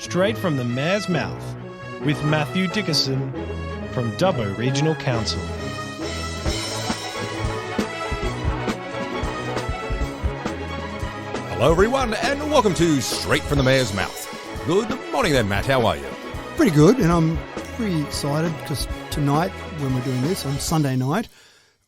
Straight from the Mayor's Mouth, with Matthew Dickerson from Dubbo Regional Council. Hello everyone and welcome to Straight from the Mayor's Mouth. Good morning then, Matt, how are you? Pretty good, and I'm pretty excited because tonight when we're doing this on Sunday night,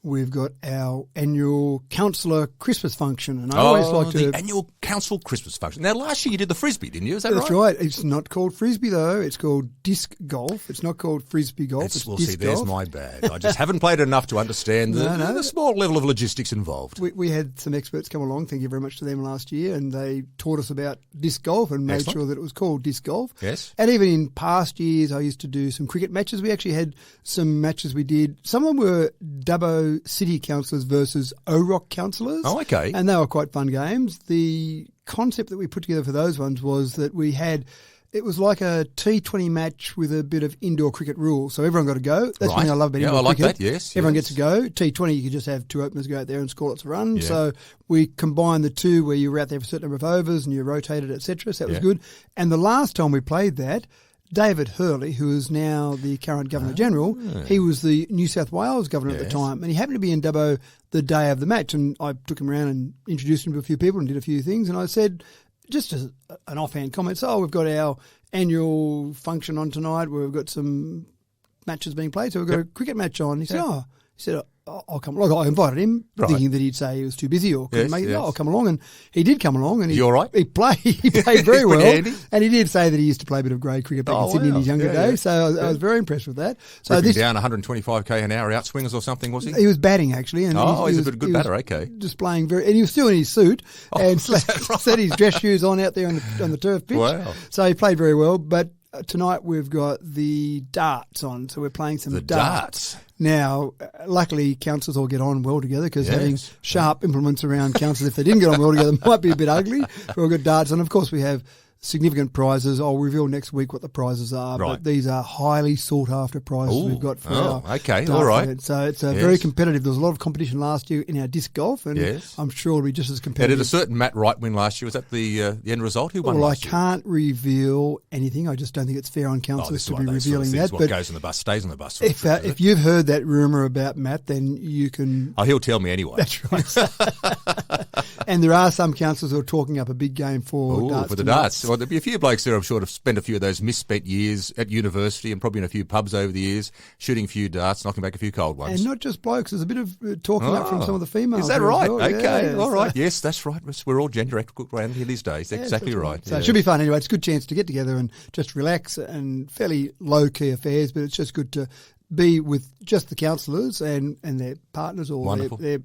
we've got our annual Councillor Christmas function, and I always like to... the annual Council Christmas function. Now, last year you did the Frisbee, didn't you? Is that right? That's right. It's not called Frisbee, though. It's called disc golf. It's not called Frisbee golf. It's disc golf. There's my bad. I just haven't played enough to understand the small level of logistics involved. We had some experts come along, thank you very much to them last year, and they taught us about disc golf and made sure that it was called disc golf. Yes. And even in past years, I used to do some cricket matches. We actually had some matches we did. Some of them were Dubbo City Councillors versus O-Rock Councillors. Oh, okay. And they were quite fun games. The concept that we put together for those ones was that it was like a T20 match with a bit of indoor cricket rules. So everyone got to go. That's one thing I love about indoor cricket. That, yes. Everyone gets to go. T20, you could just have two openers go out there and score lots of runs. Yeah. So we combined the two where you were out there for a certain number of overs and you rotated, etc. So that was good. And the last time we played that, David Hurley, who is now the current Governor-General, he was the New South Wales Governor at the time, and he happened to be in Dubbo the day of the match, and I took him around and introduced him to a few people and did a few things, and I said, just as an offhand comment, we've got our annual function on tonight where we've got some matches being played, so we've got a cricket match on. He said, I'll come along. I invited him thinking that he'd say he was too busy or couldn't make it. I'll come along. And he did come along. And you all right? He played very well. And he did say that he used to play a bit of grade cricket back in Sydney in his younger days. So I was very impressed with that. So down 125k an hour outswings or something, was he? He was batting, actually. And he's a good batter, okay. Displaying and he was still in his suit and set his dress shoes on out there on the turf pitch. Wow. So he played very well. But tonight we've got the darts on. So we're playing some darts. Now, luckily, councillors all get on well together because having sharp implements around councillors, if they didn't get on well together, might be a bit ugly. We've all got darts. And, of course, we have significant prizes. I'll reveal next week what the prizes are. Right. But these are highly sought-after prizes we've got for our okay, dart all right. event. So it's very competitive. There was a lot of competition last year in our disc golf, and I'm sure it'll be just as competitive. Did a certain Matt Wright win last year? Was that the end result? Who won last year? Well, I can't reveal anything. I just don't think it's fair on councillors to be revealing that. What goes on the bus stays on the bus. If you've heard that rumour about Matt, then you can... Oh, he'll tell me anyway. That's right. And there are some councillors who are talking up a big game for darts. For the darts. Well, there'll be a few blokes there, I'm sure, to spend a few of those misspent years at university and probably in a few pubs over the years, shooting a few darts, knocking back a few cold ones. And not just blokes. There's a bit of talking up from some of the females. Is that right? Well. Okay. All right. Yes, that's right. We're all gender equal around here these days. Exactly right. So it should be fun anyway. It's a good chance to get together and just relax and fairly low-key affairs, but it's just good to be with just the councillors and their partners or their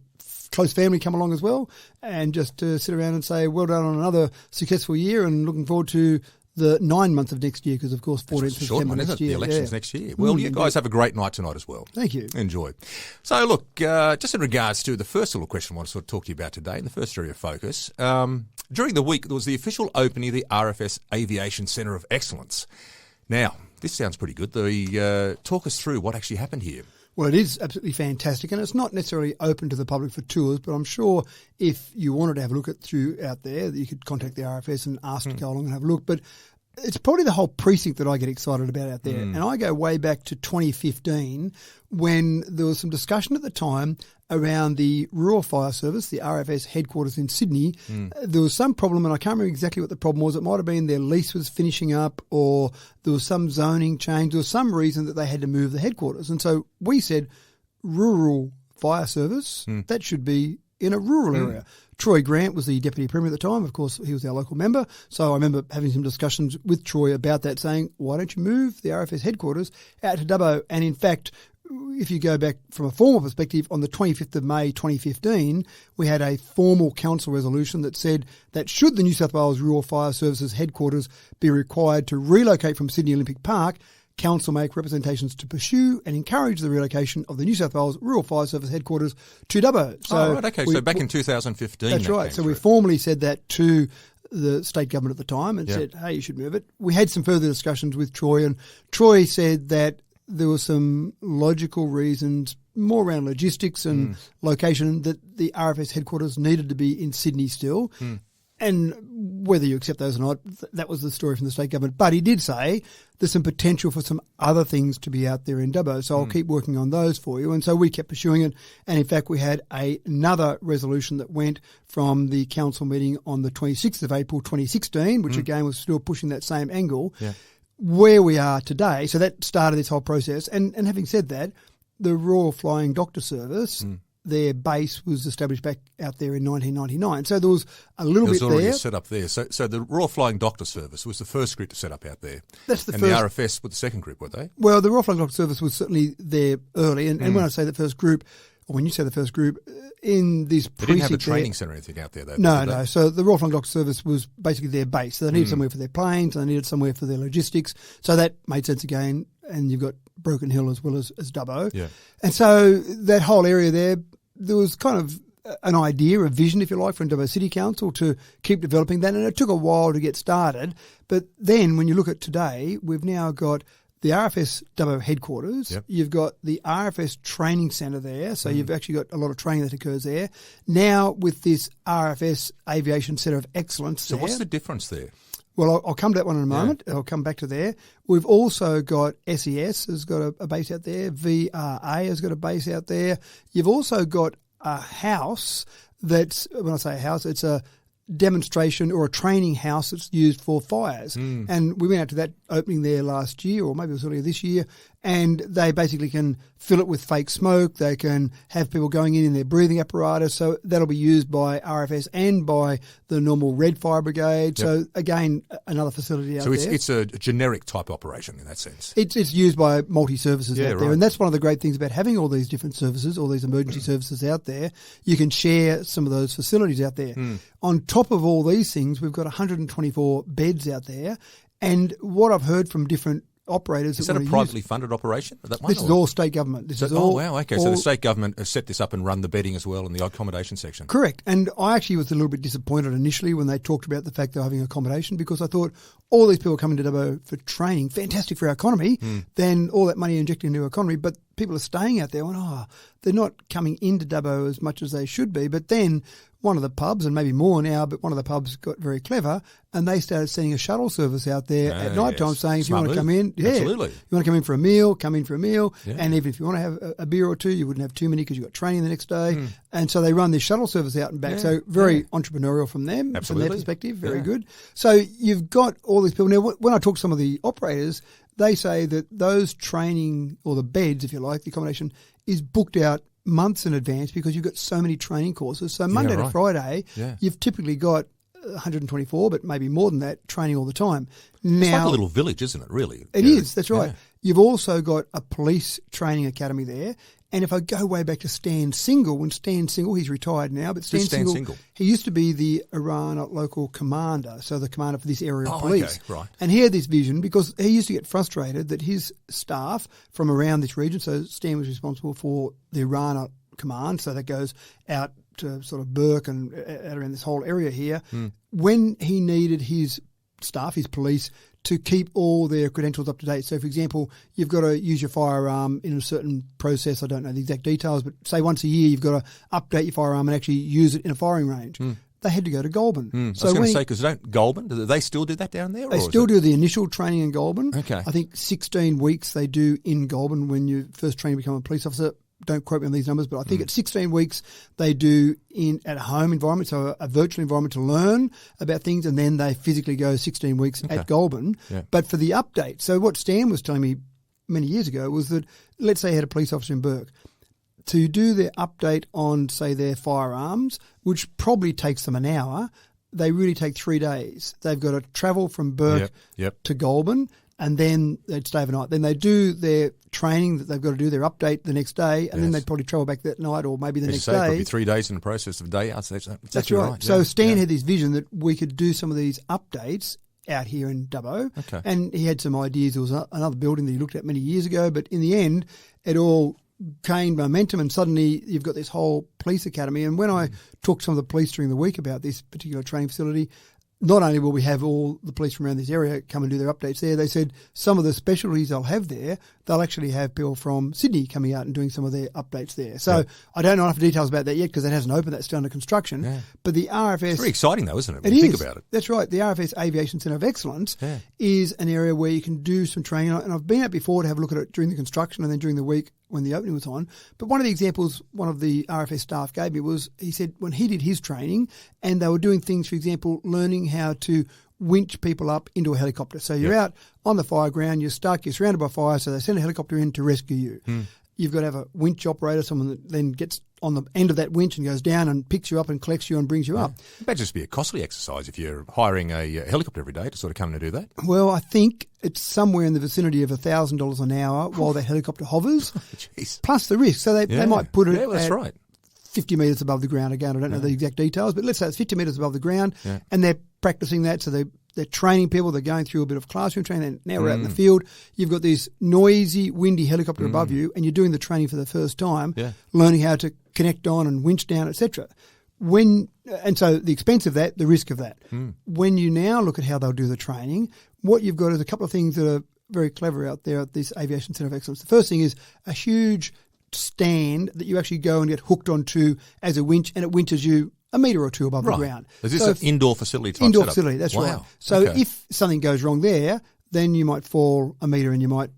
close family come along as well, and just to sit around and say, well done on another successful year and looking forward to the 9 months of next year because, of course, 14th of September next year. The elections next year. Well, you guys have a great night tonight as well. Thank you. Enjoy. So, look, just in regards to the first little question I want to sort of talk to you about today, in the first area of focus, during the week there was the official opening of the RFS Aviation Centre of Excellence. Now, this sounds pretty good. Talk us through what actually happened here. Well, it is absolutely fantastic, and it's not necessarily open to the public for tours, but I'm sure if you wanted to have a look out there, that you could contact the RFS and ask to go along and have a look. But it's probably the whole precinct that I get excited about out there. And I go way back to 2015 when there was some discussion at the time around the Rural Fire Service, the RFS headquarters in Sydney. There was some problem, and I can't remember exactly what the problem was. It might have been their lease was finishing up, or there was some zoning change. There was some reason that they had to move the headquarters. And so we said, Rural Fire Service, that should be in a rural area. Troy Grant was the Deputy Premier at the time. Of course, he was our local member. So I remember having some discussions with Troy about that, saying, why don't you move the RFS headquarters out to Dubbo? And in fact, if you go back from a formal perspective, on the 25th of May 2015, we had a formal council resolution that said that should the New South Wales Rural Fire Services headquarters be required to relocate from Sydney Olympic Park, Council make representations to pursue and encourage the relocation of the New South Wales Rural Fire Service headquarters to Dubbo. So back in 2015. That's right. So we formally said that to the state government at the time and said, hey, you should move it. We had some further discussions with Troy, and Troy said that there were some logical reasons, more around logistics and location, that the RFS headquarters needed to be in Sydney still. And whether you accept those or not, that was the story from the state government. But he did say there's some potential for some other things to be out there in Dubbo. So I'll keep working on those for you. And so we kept pursuing it. And in fact, we had another resolution that went from the council meeting on the 26th of April 2016, which again was still pushing that same angle, where we are today. So that started this whole process. And having said that, the Royal Flying Doctor Service, their base was established back out there in 1999. So there was a little bit there. It was already set up there. So the Royal Flying Doctor Service was the first group to set up out there. That's the and first. And the RFS were the second group, were they? Well, the Royal Flying Doctor Service was certainly there early. And when I say the first group, or when you say the first group, in this They didn't have a precinct training centre or anything out there, though? No. So the Royal Flying Doctor Service was basically their base. So they needed somewhere for their planes, they needed somewhere for their logistics. So that made sense again. And you've got Broken Hill as well as Dubbo. Yeah. And so that whole area there was kind of an idea, a vision, if you like, from Dubbo City Council to keep developing that. And it took a while to get started. But then when you look at today, we've now got the RFS Dubbo headquarters. Yep. You've got the RFS training centre there. So you've actually got a lot of training that occurs there. Now with this RFS Aviation Centre of Excellence So what's the difference there? Well, I'll come to that one in a moment. I'll come back to there. We've also got SES has got a base out there. VRA has got a base out there. You've also got a house that's, when I say a house, it's a demonstration or a training house that's used for fires. And we went out to that opening there last year, or maybe it was earlier this year, and they basically can fill it with fake smoke. They can have people going in their breathing apparatus. So that'll be used by RFS and by the normal Red Fire Brigade. So again, another facility out there. So it's a generic type operation in that sense. It's used by multi-services out there. right. And that's one of the great things about having all these different services, all these emergency services out there. You can share some of those facilities out there. On top of all these things, we've got 124 beds out there. And what I've heard from different operators... Is that a privately funded operation? That one, this is all state government. This is all, wow, okay. So the state government has set this up and run the bedding as well in the accommodation section. Correct. And I actually was a little bit disappointed initially when they talked about the fact they're having accommodation, because I thought all these people coming to Dubbo for training, fantastic for our economy, then all that money injected into our economy, but people are staying out there and, they're not coming into Dubbo as much as they should be. But then one of the pubs, and maybe more now, but one of the pubs got very clever and they started sending a shuttle service out there at night time saying, if you want to come in, Absolutely. You want to come in for a meal, come in for a meal. Yeah. And even if you want to have a beer or two, you wouldn't have too many because you've got training the next day. And so they run this shuttle service out and back. So very entrepreneurial from them, from their perspective, very good. So you've got all these people. Now, when I talk to some of the operators, they say that those training, or the beds, if you like, the accommodation, is booked out months in advance because you've got so many training courses. So Monday to Friday, you've typically got 124, but maybe more than that, training all the time. Now, it's like a little village, isn't it, really? It is, that's right. You've also got a police training academy there. And if I go way back to Stan Single, when Stan Single, he's retired now, but Stan Single, he used to be the Iran local commander, so the commander for this area of police. Okay, right. And he had this vision because he used to get frustrated that his staff from around this region, so Stan was responsible for the Iran command, so that goes out to sort of Burke and out around this whole area here, when he needed his staff, his police, to keep all their credentials up to date. So, for example, you've got to use your firearm in a certain process. I don't know the exact details, but say once a year you've got to update your firearm and actually use it in a firing range. They had to go to Goulburn. I was going to say, because Goulburn, do they still do that down there? They still do the initial training in Goulburn. Okay. I think 16 weeks they do in Goulburn when you first train to become a police officer. Don't quote me on these numbers, but I think at 16 weeks they do at a home environment, so a virtual environment to learn about things, and then they physically go 16 weeks at Goulburn. Yeah. But for the update, so what Stan was telling me many years ago was that, let's say he had a police officer in Burke, to do their update on, say, their firearms, which probably takes them an hour, they really take 3 days. They've got to travel from Burke to Goulburn, and then they'd stay overnight. Then they do their training that they've got to do, their update the next day, and then they'd probably travel back that night or maybe the next day. Probably 3 days in the process of a day. That's right. So Stan had this vision that we could do some of these updates out here in Dubbo. Okay. And he had some ideas. There was another building that he looked at many years ago, but in the end, it all gained momentum and suddenly you've got this whole police academy. And when I talked to some of the police during the week about this particular training facility, not only will we have all the police from around this area come and do their updates there, they said some of the specialties they'll have there, they'll actually have people from Sydney coming out and doing some of their updates there. So I don't know enough details about that yet because it hasn't opened. That's still under construction. Yeah. But the RFS... It's very exciting though, isn't it? When you think about it. That's right. The RFS Aviation Centre of Excellence is an area where you can do some training. And I've been out before to have a look at it during the construction and then during the week when the opening was on. But one of the examples one of the RFS staff gave me was, he said when he did his training and they were doing things, for example, learning how to winch people up into a helicopter. So you're out on the fire ground, you're stuck, you're surrounded by fire, so they send a helicopter in to rescue you. You've got to have a winch operator, someone that then gets on the end of that winch and goes down and picks you up and collects you and brings you up. It might just be a costly exercise if you're hiring a helicopter every day to sort of come and do that. Well, I think it's somewhere in the vicinity of $1,000 an hour while that helicopter hovers, plus the risk. So they might put it that's right. 50 metres above the ground. Again, I don't know the exact details, but let's say it's 50 metres above the ground and they're practicing that. So they're training people. They're going through a bit of classroom training. And now we're out in the field. You've got this noisy, windy helicopter above you and you're doing the training for the first time, learning how to connect on and winch down, etc. And so the expense of that, the risk of that. When you now look at how they'll do the training, what you've got is a couple of things that are very clever out there at this Aviation Centre of Excellence. The first thing is a huge stand that you actually go and get hooked onto as a winch, and it winches you a metre or two above the ground. Is this an indoor facility type Indoor setup? facility, that's right. So if something goes wrong there, then you might fall a metre and you might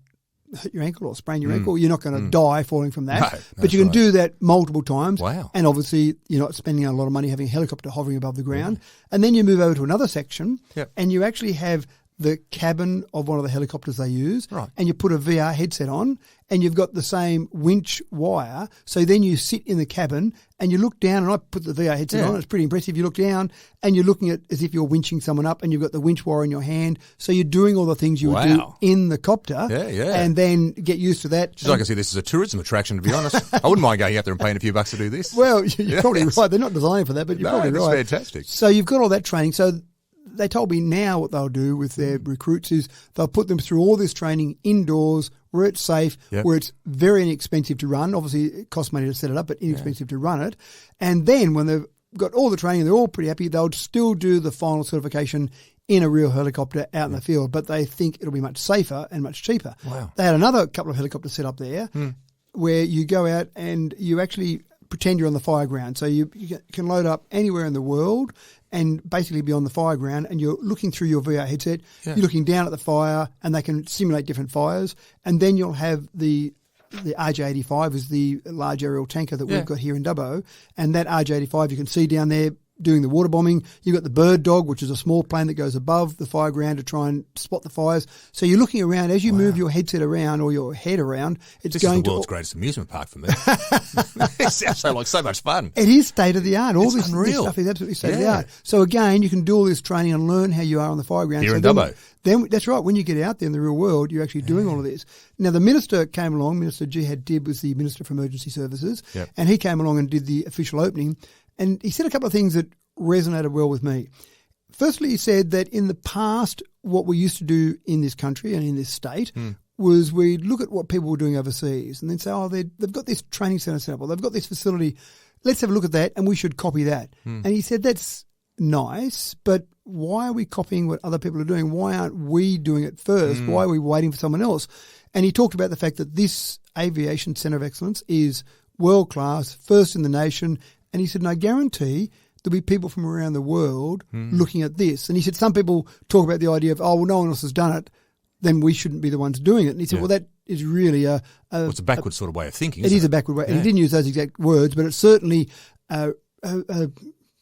hurt your ankle or sprain your ankle. You're not going to die falling from that. No, but you can do that multiple times. Wow. And obviously you're not spending a lot of money having a helicopter hovering above the ground. And then you move over to another section and you actually have the cabin of one of the helicopters they use, and you put a VR headset on, and you've got the same winch wire. So then you sit in the cabin and you look down, and I put the VR headset on. It's pretty impressive. You look down and you're looking at as if you're winching someone up, and you've got the winch wire in your hand. So you're doing all the things you would do in the copter, and then get used to that. Just like I say, this is a tourism attraction, to be honest. I wouldn't mind going out there and paying a few bucks to do this. Well, you're probably right. They're not designed for that, but you're probably right. It's fantastic. So you've got all that training. So they told me now what they'll do with their recruits is they'll put them through all this training indoors where it's safe, where it's very inexpensive to run. Obviously, it costs money to set it up, but inexpensive to run it. And then when they've got all the training, they're all pretty happy, they'll still do the final certification in a real helicopter out in the field, but they think it'll be much safer and much cheaper. Wow. They had another couple of helicopters set up there where you go out and you actually pretend you're on the fire ground. So you can load up anywhere in the world and basically be on the fire ground, and you're looking through your VR headset, you're looking down at the fire, and they can simulate different fires, and then you'll have the RJ-85 is the large aerial tanker that we've got here in Dubbo, and that RJ-85 you can see down there doing the water bombing. You've got the bird dog, which is a small plane that goes above the fire ground to try and spot the fires. So you're looking around. As you move your headset around or your head around, it's this going is the world's greatest amusement park for me. It sounds so much fun. It is state-of-the-art. All this unreal. Stuff is absolutely state-of-the-art. So again, you can do all this training and learn how you are on the fire ground. Here in Dubbo. Then that's right. When you get out there in the real world, you're actually doing all of this. Now, the minister came along. Minister Jihad Dib was the Minister for Emergency Services, and he came along and did the official opening. And he said a couple of things that resonated well with me. Firstly, he said that in the past, what we used to do in this country and in this state was we'd look at what people were doing overseas and then say, oh, they've got this training centre set up, or they've got this facility. Let's have a look at that and we should copy that. And he said, that's nice, but why are we copying what other people are doing? Why aren't we doing it first? Why are we waiting for someone else? And he talked about the fact that this Aviation Centre of Excellence is world-class, first in the nation. And he said, and I guarantee there'll be people from around the world looking at this. And he said, some people talk about the idea of, oh, well, no one else has done it, then we shouldn't be the ones doing it. And he said, well, that is really it's a backward sort of way of thinking, It is a backward way. And he didn't use those exact words, but it's certainly a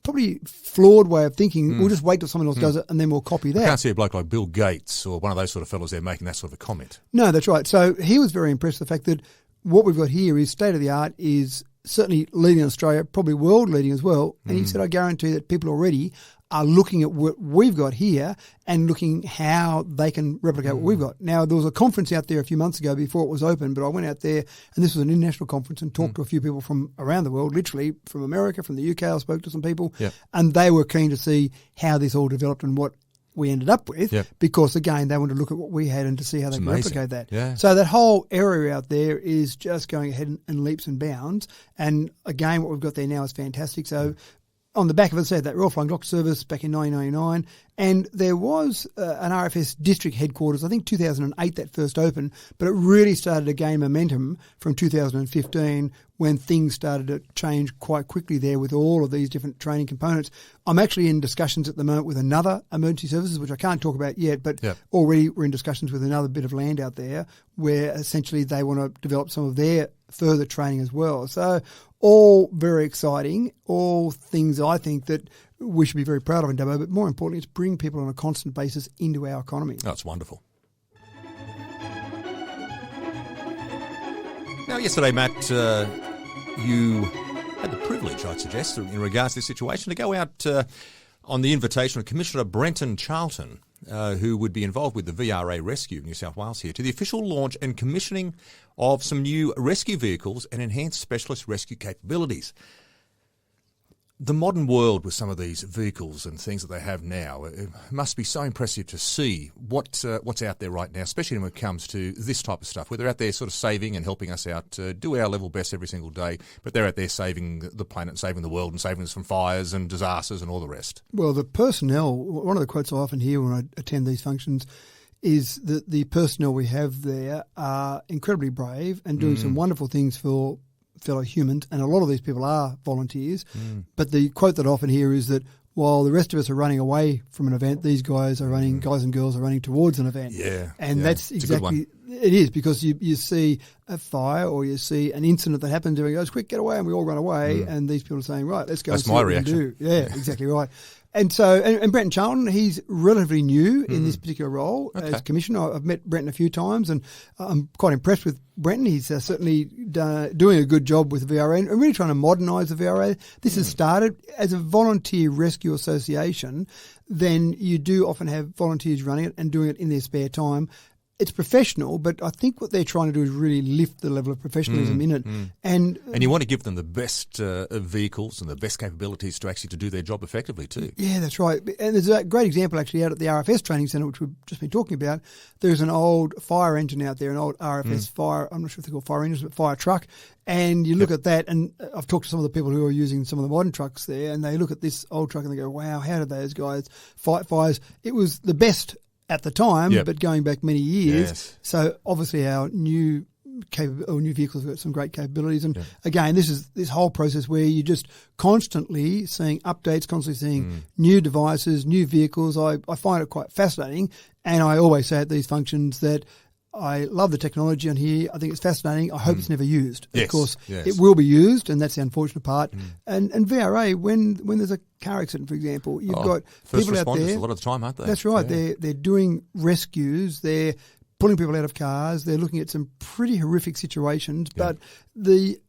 probably flawed way of thinking. We'll just wait till someone else does it and then we'll copy that. I can't see a bloke like Bill Gates or one of those sort of fellows there making that sort of a comment. No, that's right. So he was very impressed with the fact that what we've got here is state-of-the-art, is certainly leading in Australia, probably world leading as well. And he said, I guarantee that people already are looking at what we've got here and looking how they can replicate what we've got. Now, there was a conference out there a few months ago before it was open, but I went out there, and this was an international conference, and talked to a few people from around the world, literally from America, from the UK. I spoke to some people, and they were keen to see how this all developed and what we ended up with, because again they wanted to look at what we had and to see how they can replicate that. So that whole area out there is just going ahead in leaps and bounds, and again what we've got there now is fantastic. So on the back of it said that Royal Flying Doctor Service back in 1999, and there was an RFS district headquarters, I think 2008 that first opened, but it really started to gain momentum from 2015 when things started to change quite quickly there with all of these different training components. I'm actually in discussions at the moment with another emergency services, which I can't talk about yet, but already we're in discussions with another bit of land out there where essentially they want to develop some of their further training as well. So all very exciting, all things I think that we should be very proud of in Dubbo, but more importantly, it's bring people on a constant basis into our economy. Oh, it's wonderful. Now, yesterday, Matt, you had the privilege, I'd suggest, in regards to this situation, to go out on the invitation of Commissioner Brenton Charlton, who would be involved with the VRA Rescue of New South Wales here, to the official launch and commissioning of some new rescue vehicles and enhanced specialist rescue capabilities. The modern world with some of these vehicles and things that they have now, it must be so impressive to see what's out there right now, especially when it comes to this type of stuff, where they're out there sort of saving and helping us out to do our level best every single day, but they're out there saving the planet, saving the world and saving us from fires and disasters and all the rest. Well, the personnel, one of the quotes I often hear when I attend these functions is that the personnel we have there are incredibly brave and doing some wonderful things for fellow humans, and a lot of these people are volunteers. But the quote that I often hear is that while the rest of us are running away from an event, these guys are running, guys and girls are running towards an event. That's exactly, it is, because you see a fire or you see an incident that happens, everyone goes, quick, get away, and we all run away, and these people are saying, right, let's go. That's and see my what reaction. we can do. Yeah, exactly right. And so, and Brenton Charlton, he's relatively new in this particular role as Commissioner. I've met Brenton a few times, and I'm quite impressed with Brenton. He's certainly doing a good job with the VRA and really trying to modernise the VRA. This has started as a volunteer rescue association. Then you do often have volunteers running it and doing it in their spare time. It's professional, but I think what they're trying to do is really lift the level of professionalism in it. And you want to give them the best vehicles and the best capabilities to actually to do their job effectively too. Yeah, that's right. And there's a great example actually out at the RFS Training Centre, which we've just been talking about. There's an old fire engine out there, an old RFS fire, I'm not sure if they're called fire engines, but fire truck. And you look at that, and I've talked to some of the people who are using some of the modern trucks there, and they look at this old truck and they go, wow, how did those guys fight fires? It was the best at the time, but going back many years. So obviously our new vehicles have got some great capabilities. And again, this is this whole process where you're just constantly seeing updates, constantly seeing new devices, new vehicles. I find it quite fascinating. And I always say at these functions that I love the technology on here. I think it's fascinating. I hope it's never used. Yes, of course, yes. It will be used, and that's the unfortunate part. And VRA, when there's a car accident, for example, you've got first people out there. a lot of the time, aren't they? That's right. Yeah. They're doing rescues. They're pulling people out of cars. They're looking at some pretty horrific situations. But the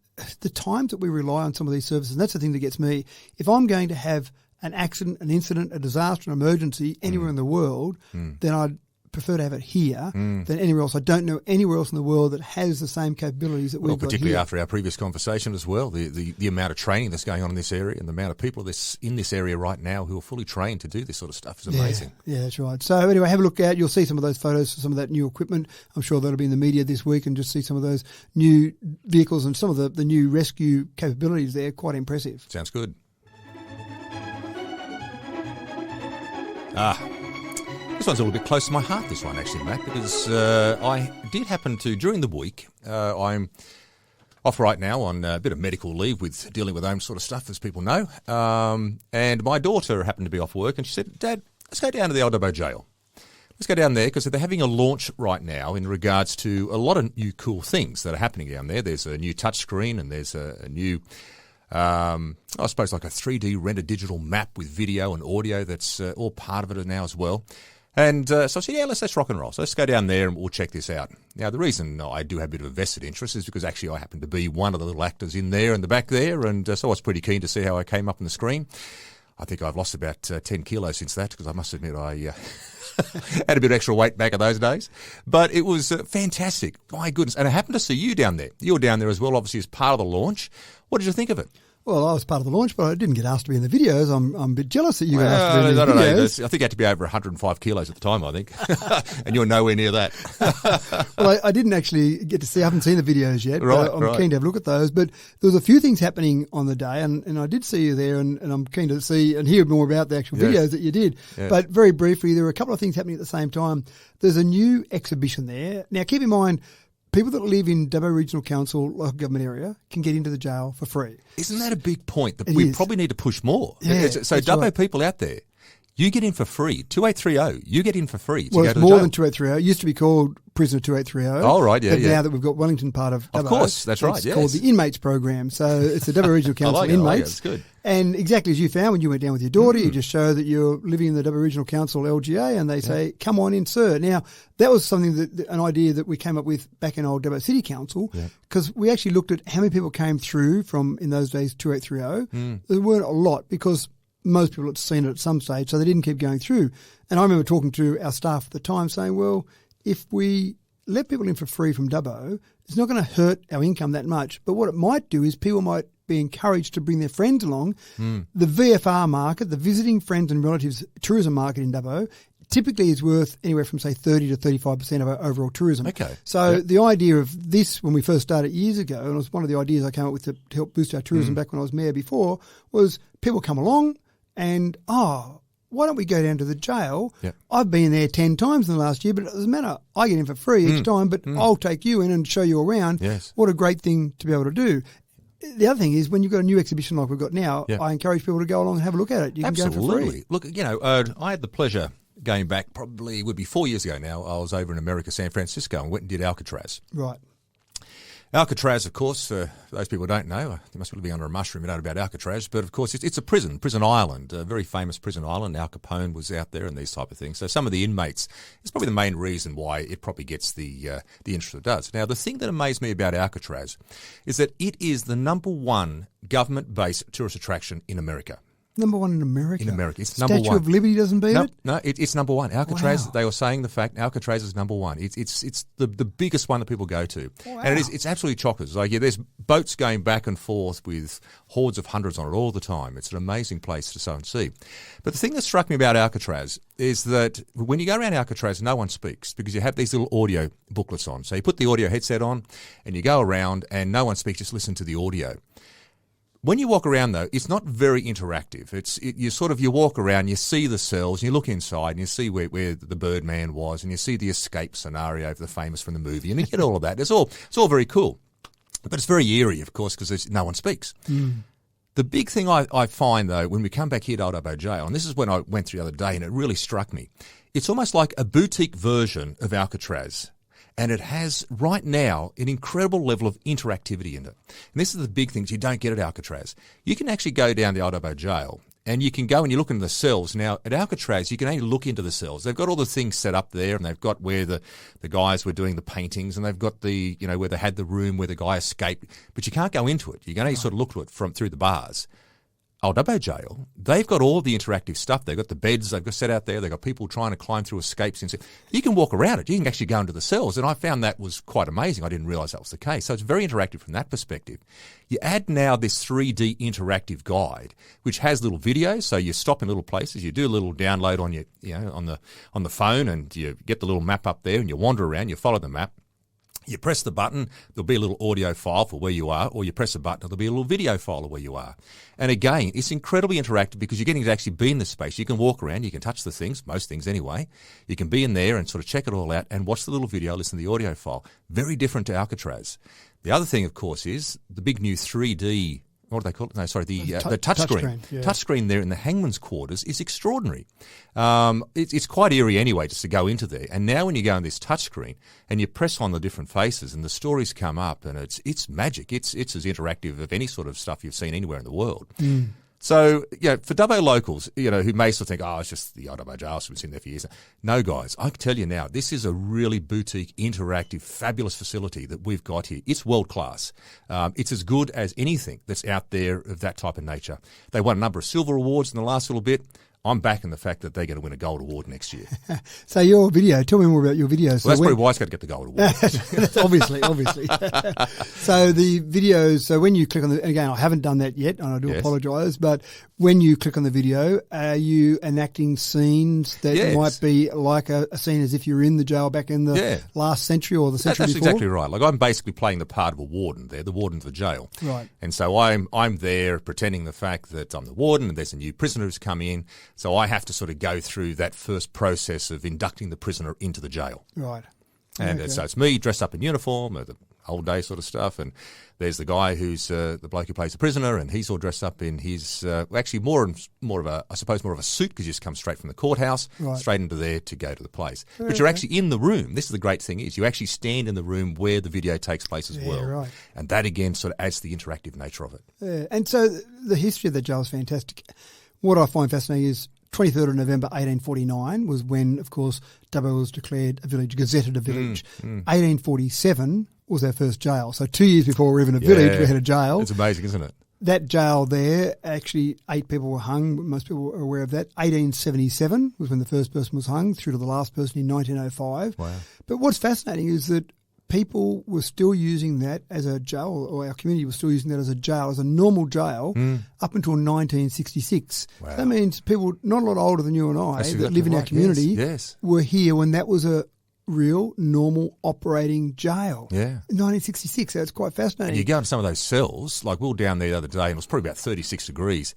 times that we rely on some of these services, and that's the thing that gets me. If I'm going to have an accident, an incident, a disaster, an emergency anywhere in the world, then I'd prefer to have it here than anywhere else. I don't know anywhere else in the world that has the same capabilities that we've got here. Particularly after our previous conversation as well, the amount of training that's going on in this area and the amount of people that's in this area right now who are fully trained to do this sort of stuff is amazing. Yeah, that's right. So anyway, have a look out. You'll see some of those photos of some of that new equipment. I'm sure that'll be in the media this week, and just see some of those new vehicles and some of the new rescue capabilities there. Quite impressive. Sounds good. This one's a little bit close to my heart, this one, actually, Matt, because I did happen to, during the week, I'm off right now on a bit of medical leave with dealing with home sort of stuff, as people know, and my daughter happened to be off work, and she said, Dad, let's go down to the Dubbo Jail. Let's go down there, because they're having a launch right now in regards to a lot of new cool things that are happening down there. There's a new touchscreen, and there's a new... I suppose like a 3D rendered digital map with video and audio that's all part of it now as well. And so I said, yeah, let's rock and roll. So let's go down there and we'll check this out. Now, the reason I do have a bit of a vested interest is because actually I happen to be one of the little actors in there in the back there, and so I was pretty keen to see how I came up on the screen. I think I've lost about 10 kilos since that, because I must admit I had a bit of extra weight back in those days. But it was fantastic. My goodness. And I happened to see you down there. You're down there as well, obviously, as part of the launch. What did you think of it? Well, I was part of the launch, but I didn't get asked to be in the videos. I'm a bit jealous that you got asked to be in the videos. I think you had to be over 105 kilos at the time, I think. And you're nowhere near that. Well, I didn't actually get to see, I haven't seen the videos yet. Right, I'm keen to have a look at those. But there was a few things happening on the day, and I did see you there, and I'm keen to see and hear more about the actual videos that you did. Yes. But very briefly, there were a couple of things happening at the same time. There's a new exhibition there. Now, keep in mind, people that live in Dubbo Regional Council local government area can get into the jail for free. Isn't that a big point that we probably need to push more? Yeah, so Dubbo people out there, you get in for free. 2830, you get in for free to well, go to it's the more jail. than 2830. It used to be called Prisoner 2830. Oh, right, yeah, but yeah. now that we've got Wellington part of Dubbo, of course, that's right, it's called the Inmates Program. So it's the Dubbo Regional Council Inmates. I like it, it's good. And exactly as you found when you went down with your daughter, you just show that you're living in the Dubbo Regional Council LGA, and they say, come on in, sir. Now, that was something an idea that we came up with back in old Dubbo City Council, because we actually looked at how many people came through from, in those days, 2830. There weren't a lot, because most people had seen it at some stage, so they didn't keep going through. And I remember talking to our staff at the time saying, well, if we let people in for free from Dubbo, it's not going to hurt our income that much. But what it might do is people might be encouraged to bring their friends along. The VFR market, the visiting friends and relatives tourism market in Dubbo, typically is worth anywhere from, say, 30 to 35% of our overall tourism. Okay. So the idea of this, when we first started years ago, and it was one of the ideas I came up with to help boost our tourism back when I was mayor before, was people come along and, why don't we go down to the jail? Yep. I've been there 10 times in the last year, but it doesn't matter. I get in for free each time, but I'll take you in and show you around. Yes. What a great thing to be able to do. The other thing is, when you've got a new exhibition like we've got now, I encourage people to go along and have a look at it. You can go for free. Look, I had the pleasure going back, probably would be 4 years ago now. I was over in America, San Francisco, and went and did Alcatraz. Right. Alcatraz, of course, for those people who don't know, they must really be under a mushroom and know about Alcatraz, but of course it's a prison island, a very famous prison island. Al Capone was out there and these type of things. So some of the inmates, it's probably the main reason why it probably gets the interest it does. Now, the thing that amazed me about Alcatraz is that it is the #1 government-based tourist attraction in America. #1 in America. In America, it's number one. Statue of Liberty doesn't beat it? No, it's #1. Alcatraz. Wow. They were saying the fact Alcatraz is #1. It's the biggest one that people go to, and it's absolutely chockers. Like there's boats going back and forth with hordes of hundreds on it all the time. It's an amazing place to so and see. But the thing that struck me about Alcatraz is that when you go around Alcatraz, no one speaks because you have these little audio booklets on. So you put the audio headset on, and you go around, and no one speaks. Just listen to the audio. When you walk around, though, it's not very interactive. You walk around, you see the cells, you look inside, and you see where the Birdman was, and you see the escape scenario of the famous from the movie, and you get all of that. It's all very cool, but it's very eerie, of course, because no one speaks. The big thing I find, though, when we come back here to Old Dubbo Jail, and this is when I went through the other day, and it really struck me, it's almost like a boutique version of Alcatraz. And it has, right now, an incredible level of interactivity in it. And this is the big things you don't get at Alcatraz. You can actually go down the Old Dubbo Jail, and you can go and you look into the cells. Now, at Alcatraz, you can only look into the cells. They've got all the things set up there, and they've got where the guys were doing the paintings, and they've got where they had the room where the guy escaped. But you can't go into it. You can only sort of look to it through the bars. Old Dubbo Jail, they've got all the interactive stuff. They've got the beds they've got set out there. They've got people trying to climb through escapes. You can walk around it. You can actually go into the cells. And I found that was quite amazing. I didn't realise that was the case. So it's very interactive from that perspective. You add now this 3D interactive guide, which has little videos. So you stop in little places. You do a little download on your, on the phone, and you get the little map up there, and you wander around. You follow the map. You press the button, there'll be a little audio file for where you are, or you press a button, there'll be a little video file of where you are. And again, it's incredibly interactive because you're getting to actually be in the space. You can walk around, you can touch the things, most things anyway. You can be in there and sort of check it all out and watch the little video, listen to the audio file. Very different to Alcatraz. The other thing, of course, is the big new 3D... What do they call it? No, sorry, the touchscreen. Touchscreen there in the hangman's quarters is extraordinary. It's quite eerie anyway just to go into there. And now when you go in this touchscreen and you press on the different faces and the stories come up, and it's magic. It's as interactive of any sort of stuff you've seen anywhere in the world. So, for Dubbo locals, who may sort of think, it's just the Old Dubbo Jail, so we've been there for years. No, guys, I can tell you now, this is a really boutique, interactive, fabulous facility that we've got here. It's world class. It's as good as anything that's out there of that type of nature. They won a number of silver awards in the last little bit. I'm backing the fact that they're going to win a gold award next year. So your video, tell me more about your video. So Well, that's probably why it's going to get the gold award. That's obviously. So the videos, so when you click on again, I haven't done that yet, and I do apologise, but when you click on the video, are you enacting scenes that might be like a scene as if you're in the jail back in the last century or the century That's before? exactly right. Like I'm basically playing the part of a warden there, the warden of the jail. Right. And so I'm there pretending the fact that I'm the warden and there's a new prisoner who's come in. So I have to sort of go through that first process of inducting the prisoner into the jail. Right. And so it's me dressed up in uniform, the old day sort of stuff, and there's the guy who's the bloke who plays the prisoner, and he's all dressed up in his actually more of a suit because you just come straight from the courthouse straight into there to go to the place. But you're actually in the room. This is the great thing is you actually stand in the room where the video takes place as well. Right. And that again sort of adds to the interactive nature of it. Yeah. And so the history of the jail is fantastic. What I find fascinating is 23rd of November 1849 was when, of course, Dubbo was declared a village, gazetted a village. 1847 was our first jail. So 2 years before we were even a village, we had a jail. It's amazing, isn't it? That jail there, actually 8 people were hung. Most people are aware of that. 1877 was when the first person was hung, through to the last person in 1905. Wow. But what's fascinating is that people were still using that as a jail, or our community was still using that as a jail, as a normal jail, up until 1966. Wow. That means people not a lot older than you and I that live in our community were here when that was a real, normal, operating jail. Yeah. In 1966. So it's quite fascinating. And you go into some of those cells, like we were down there the other day and it was probably about 36 degrees.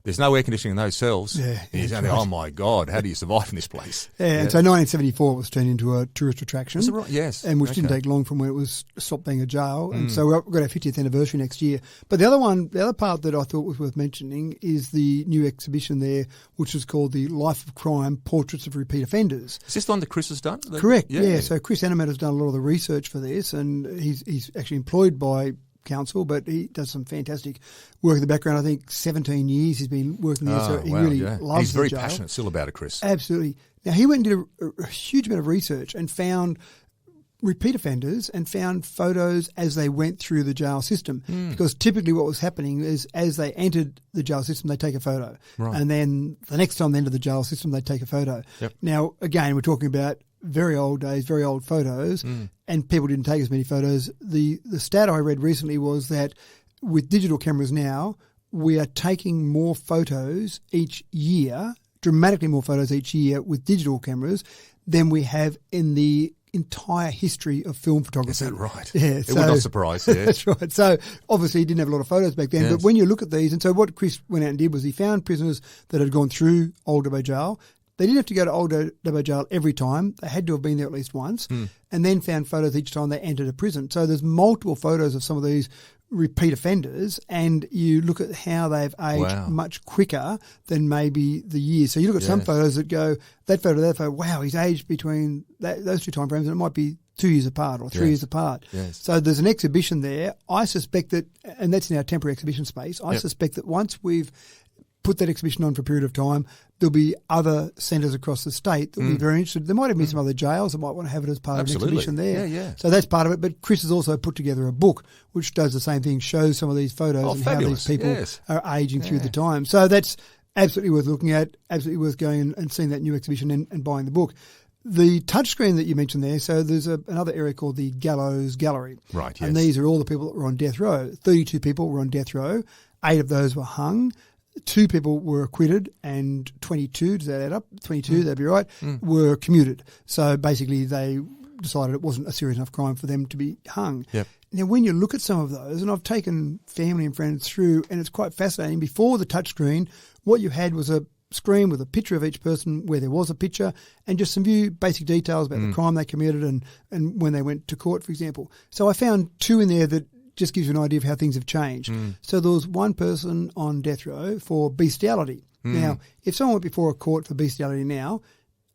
There's no air conditioning in those cells. Yeah, and you're going, oh my God, how do you survive in this place? Yeah, and so 1974 it was turned into a tourist attraction. Is it right? Yes. And which didn't take long from when it was stopped being a jail. And so we've got our 50th anniversary next year. But the other part that I thought was worth mentioning is the new exhibition there, which is called The Life of Crime, Portraits of Repeat Offenders. Is this the one that Chris has done? Correct, yeah. So Chris Animat has done a lot of the research for this, and he's actually employed by Council, but he does some fantastic work in the background. I think 17 years he's been working there, so he really loves He's very the jail. passionate still about it, Chris. Absolutely. Now, he went and did a huge amount of research and found repeat offenders and found photos as they went through the jail system. Because typically what was happening is as they entered the jail system, they take a photo. Right. And then the next time they enter the jail system, they take a photo. Yep. Now, again, we're talking about very old days, very old photos, and people didn't take as many photos. The stat I read recently was that with digital cameras now, we are taking more photos each year, dramatically more photos each year with digital cameras than we have in the entire history of film photography. Is that right? Yeah. It would not surprise, yeah. That's right. So obviously he didn't have a lot of photos back then, but when you look at these, and so what Chris went out and did was he found prisoners that had gone through Old Dubbo Jail. They didn't have to go to Old Dubbo Jail every time. They had to have been there at least once, and then found photos each time they entered a prison. So there's multiple photos of some of these repeat offenders, and you look at how they've aged much quicker than maybe the years. So you look at some photos that go, that photo, wow, he's aged between those two time frames, and it might be 2 years apart or 3 years apart. Yes. So there's an exhibition there. I suspect that, and that's in our temporary exhibition space, I suspect that once we've put that exhibition on for a period of time, there'll be other centres across the state that will be very interested. There might even be some other jails that might want to have it as part of an exhibition there. Yeah. So that's part of it. But Chris has also put together a book which does the same thing, shows some of these photos and fabulous. how these people are aging through the time. So that's absolutely worth looking at, absolutely worth going and seeing that new exhibition and buying the book. The touchscreen that you mentioned there, so there's another area called the Gallows Gallery. Right, yes. And these are all the people that were on death row. 32 people were on death row. 8 of those were hung. 2 people were acquitted, and 22, does that add up? 22, that'd be right, were commuted. So basically they decided it wasn't a serious enough crime for them to be hung. Yep. Now, when you look at some of those, and I've taken family and friends through, and it's quite fascinating, before the touchscreen, what you had was a screen with a picture of each person where there was a picture and just some few basic details about the crime they committed and when they went to court, for example. So I found 2 in there that just gives you an idea of how things have changed. So there was 1 person on death row for bestiality. Now, if someone went before a court for bestiality now,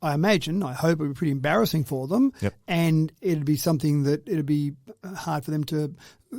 I hope it would be pretty embarrassing for them, and it'd be something that it'd be hard for them to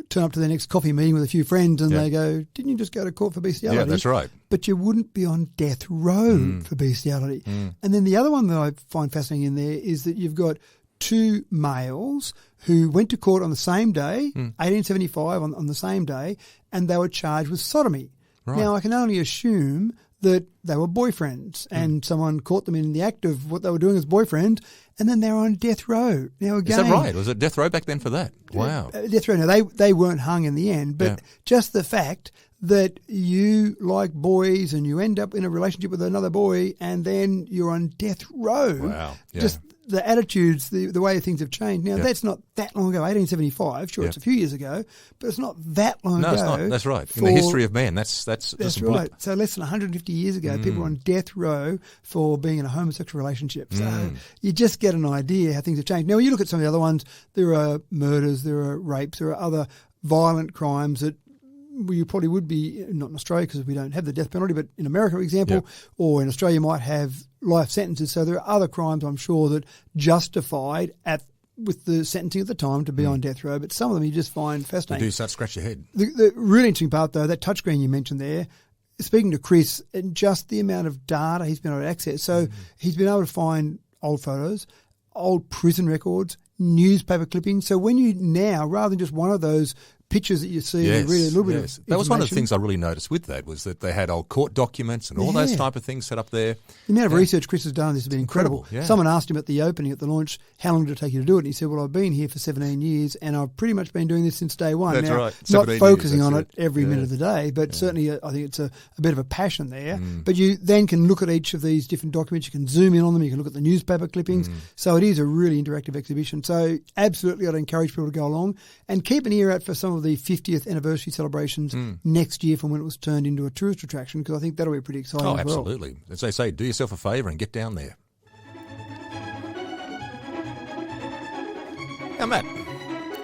turn up to their next coffee meeting with a few friends and they go, didn't you just go to court for bestiality? Yeah, that's right. But you wouldn't be on death row for bestiality. And then the other one that I find fascinating in there is that you've got 2 males who went to court on the same day, 1875 on the same day, and they were charged with sodomy. Right. Now, I can only assume that they were boyfriends and someone caught them in the act of what they were doing as boyfriends, and then they were on death row. Now again, is that right? Was it death row back then for that? Wow. Death row. Now they weren't hung in the end, but just the fact that you like boys and you end up in a relationship with another boy and then you're on death row. Wow. Yeah. Just the attitudes, the way things have changed. Now, that's not that long ago, 1875. Sure, it's a few years ago, but it's not that long ago. No, it's not. That's right. In the history of man, that's right. blip. So less than 150 years ago, people were on death row for being in a homosexual relationship. So you just get an idea how things have changed. Now, when you look at some of the other ones, there are murders, there are rapes, there are other violent crimes that you probably would be, not in Australia because we don't have the death penalty, but in America, for example, or in Australia, you might have life sentences. So there are other crimes, I'm sure, that justified with the sentencing at the time to be on death row, but some of them you just find fascinating. You do start to scratch your head. The really interesting part, though, that touchscreen you mentioned there, speaking to Chris, and just the amount of data he's been able to access. So he's been able to find old photos, old prison records, newspaper clippings. So when you now, rather than just one of those pictures that you see and read a little bit of that was one of the things I really noticed with that, was that they had old court documents and all those type of things set up there. The amount of research Chris has done on this has been incredible. Someone asked him at the opening, at the launch, how long did it take you to do it? And he said, well, I've been here for 17 years and I've pretty much been doing this since day one. That's now, right. Not focusing on it every minute of the day, but certainly I think it's a bit of a passion there. But you then can look at each of these different documents. You can zoom in on them. You can look at the newspaper clippings. So it is a really interactive exhibition. So absolutely I'd encourage people to go along and keep an ear out for some of the 50th anniversary celebrations next year from when it was turned into a tourist attraction, because I think that'll be pretty exciting as well. Absolutely. As they say, do yourself a favour and get down there. Now, Matt,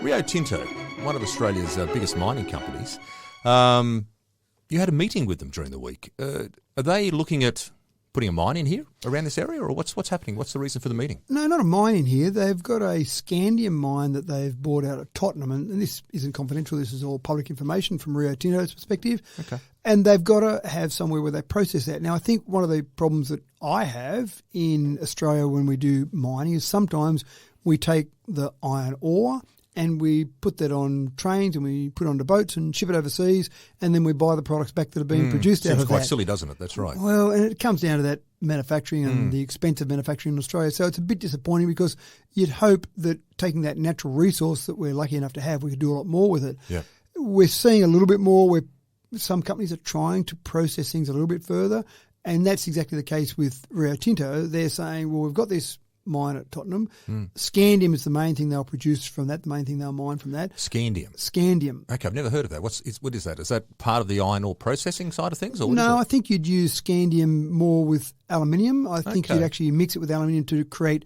Rio Tinto, one of Australia's biggest mining companies, you had a meeting with them during the week. Are they looking at putting a mine in here around this area, or what's happening? What's the reason for the meeting? No, not a mine in here. They've got a scandium mine that they've bought out at Tottenham, and this isn't confidential. This is all public information from Rio Tinto's perspective. Okay. And they've got to have somewhere where they process that. Now, I think one of the problems that I have in Australia when we do mining is sometimes we take the iron ore and we put that on trains and we put it onto boats and ship it overseas, and then we buy the products back that are being produced out of that. Seems quite silly, doesn't it? That's right. Well, and it comes down to that manufacturing and the expense of manufacturing in Australia. So it's a bit disappointing, because you'd hope that taking that natural resource that we're lucky enough to have, we could do a lot more with it. Yeah. We're seeing a little bit more where some companies are trying to process things a little bit further, and that's exactly the case with Rio Tinto. They're saying, well, we've got this mine at Tottenham. Scandium is the main thing they'll produce from that, the main thing they'll mine from that. Scandium. Okay, I've never heard of that. What is that? Is that part of the iron ore processing side of things? Or No, I think you'd use scandium more with aluminium. I think you'd actually mix it with aluminium to create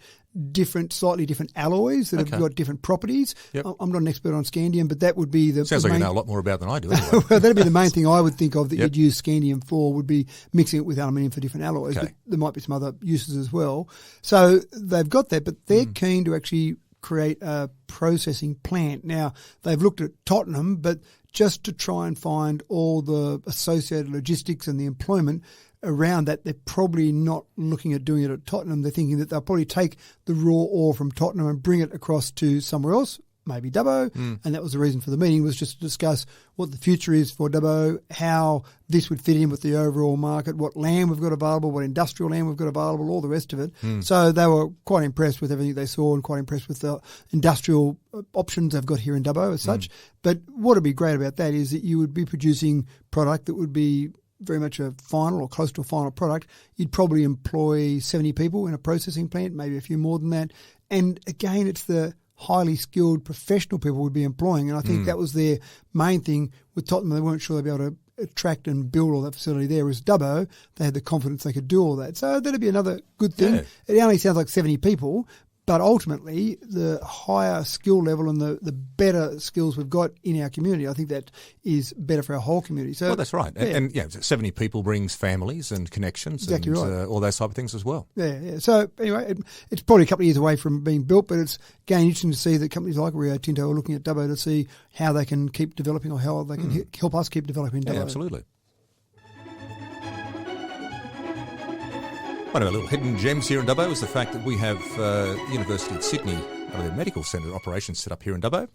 slightly different alloys that have got different properties. Yep. I'm not an expert on scandium, but that would be the Sounds like you know a lot more about than I do. Anyway. Well, that'd be the main thing I would think of that you'd use scandium for, would be mixing it with aluminium for different alloys. Okay. But there might be some other uses as well. So they've got that, but they're keen to actually create a processing plant. Now, they've looked at Tottenham, but just to try and find all the associated logistics and the employment around that, they're probably not looking at doing it at Tottenham. They're thinking that they'll probably take the raw ore from Tottenham and bring it across to somewhere else, maybe Dubbo. And that was the reason for the meeting, was just to discuss what the future is for Dubbo, how this would fit in with the overall market, what land we've got available, what industrial land we've got available, all the rest of it. So they were quite impressed with everything they saw and quite impressed with the industrial options they've got here in Dubbo as such. But what would be great about that is that you would be producing product that would be very much a final or close to a final product. You'd probably employ 70 people in a processing plant, maybe a few more than that. And again, it's the highly skilled professional people would be employing. And I think that was their main thing with Tottenham. They weren't sure they'd be able to attract and build all that facility there. As Dubbo, they had the confidence they could do all that. So that'd be another good thing. Yeah. It only sounds like 70 people, but ultimately, the higher skill level and the better skills we've got in our community, I think that is better for our whole community. So, well, that's right. Yeah. And 70 people brings families and connections and right. All those type of things as well. Yeah. So anyway, it's probably a couple of years away from being built, but it's again interesting to see that companies like Rio Tinto are looking at Dubbo to see how they can keep developing, or how they can help us keep developing Dubbo. Yeah, absolutely. One of our little hidden gems here in Dubbo is the fact that we have the University of Sydney the medical centre operations set up here in Dubbo.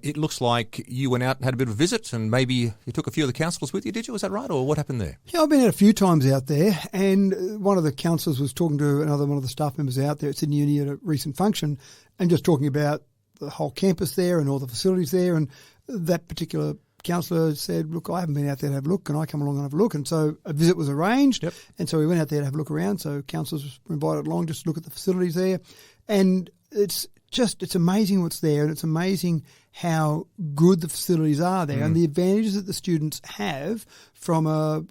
It looks like you went out and had a bit of a visit, and maybe you took a few of the councillors with you, did you? Was that right, or what happened there? Yeah, I've been out a few times out there, and one of the councillors was talking to one of the staff members out there at Sydney Uni at a recent function, and just talking about the whole campus there and all the facilities there, and that particular councillor said, look, I haven't been out there to have a look, can I come along and have a look? And so a visit was arranged, and so we went out there to have a look around, so councillors were invited along just to look at the facilities there, and it's amazing what's there, and it's amazing how good the facilities are there and the advantages that the students have from a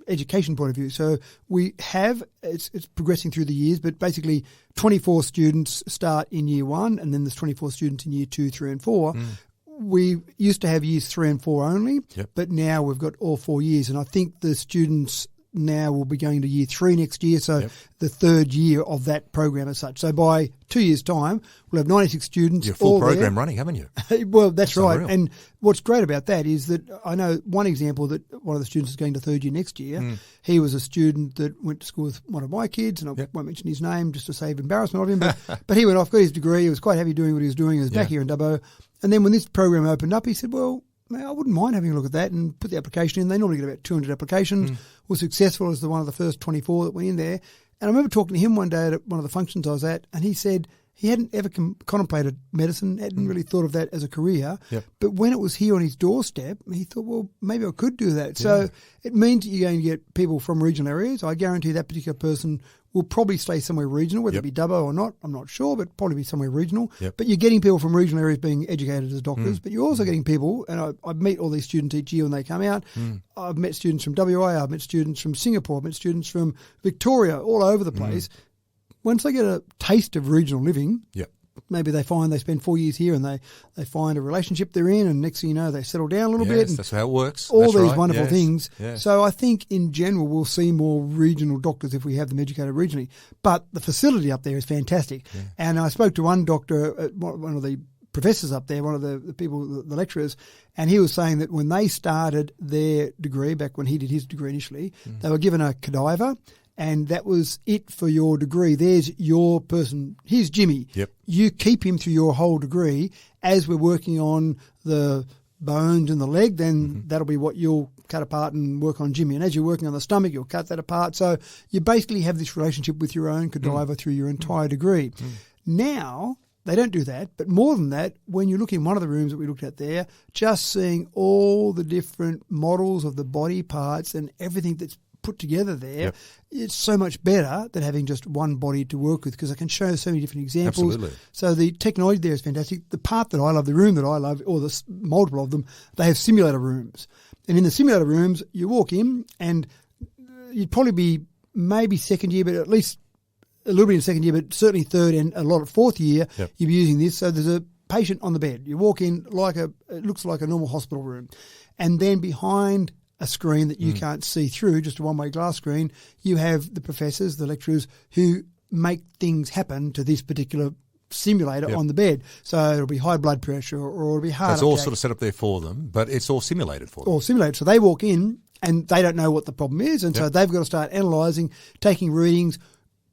education point of view. So we have, it's progressing through the years, but basically 24 students start in year 1, and then there's 24 students in year 2, 3 and 4. We used to have years 3 and 4 only, but now we've got all 4 years, and I think the students now will be going to year 3 next year, so the third year of that program as such. So by 2 years' time, we'll have 96 students. Your full all program there. running, haven't you? Well, that's right. Unreal. And what's great about that is that I know one example that one of the students is going to third year next year. He was a student that went to school with one of my kids, and I won't mention his name just to save embarrassment of him, but he went off, got his degree. He was quite happy doing what he was doing. He was back here in Dubbo. And then when this program opened up, he said, well, I wouldn't mind having a look at that, and put the application in. They normally get about 200 applications. Was successful as one of the first 24 that went in there. And I remember talking to him one day at one of the functions I was at, and he said he hadn't ever contemplated medicine, hadn't really thought of that as a career. But when it was here on his doorstep, he thought, well, maybe I could do that. So it means that you're going to get people from regional areas. I guarantee that particular person will probably stay somewhere regional, whether it be Dubbo or not, I'm not sure, but probably be somewhere regional. But you're getting people from regional areas being educated as doctors, but you're also getting people, and I meet all these students each year when they come out. I've met students from WA, I've met students from Singapore, I've met students from Victoria, all over the place. Once they get a taste of regional living, maybe they find they spend 4 years here and they find a relationship they're in, and next thing you know, they settle down a little bit. And that's how it works. All that's these right. wonderful things. Yes. So I think in general we'll see more regional doctors if we have them educated regionally. But the facility up there is fantastic. And I spoke to one doctor, one of the professors up there, one of the people, the lecturers, and he was saying that when they started their degree, back when he did his degree initially, they were given a cadaver, and that was it for your degree. There's your person. Here's Jimmy. You keep him through your whole degree. As we're working on the bones and the leg, then that'll be what you'll cut apart and work on Jimmy. And as you're working on the stomach, you'll cut that apart. So you basically have this relationship with your own cadaver through your entire degree. Now, they don't do that, but more than that, when you look in one of the rooms that we looked at there, just seeing all the different models of the body parts and everything that's put together there, it's so much better than having just one body to work with, because I can show so many different examples. Absolutely. So the technology there is fantastic. The part that I love, the room that I love, or the multiple of them, they have simulator rooms. And in the simulator rooms, you walk in and you'd probably be maybe second year, but at least a little bit in second year, but certainly third and a lot of fourth year, you'll be using this. So there's a patient on the bed. You walk in it looks like a normal hospital room. And then behind a screen that you can't see through, just a one-way glass screen, you have the professors, the lecturers, who make things happen to this particular simulator on the bed. So it'll be high blood pressure or it'll be heart That's all attack. sort of set up there for them, but it's all simulated for them. All simulated. So they walk in and they don't know what the problem is, and so they've got to start analysing, taking readings,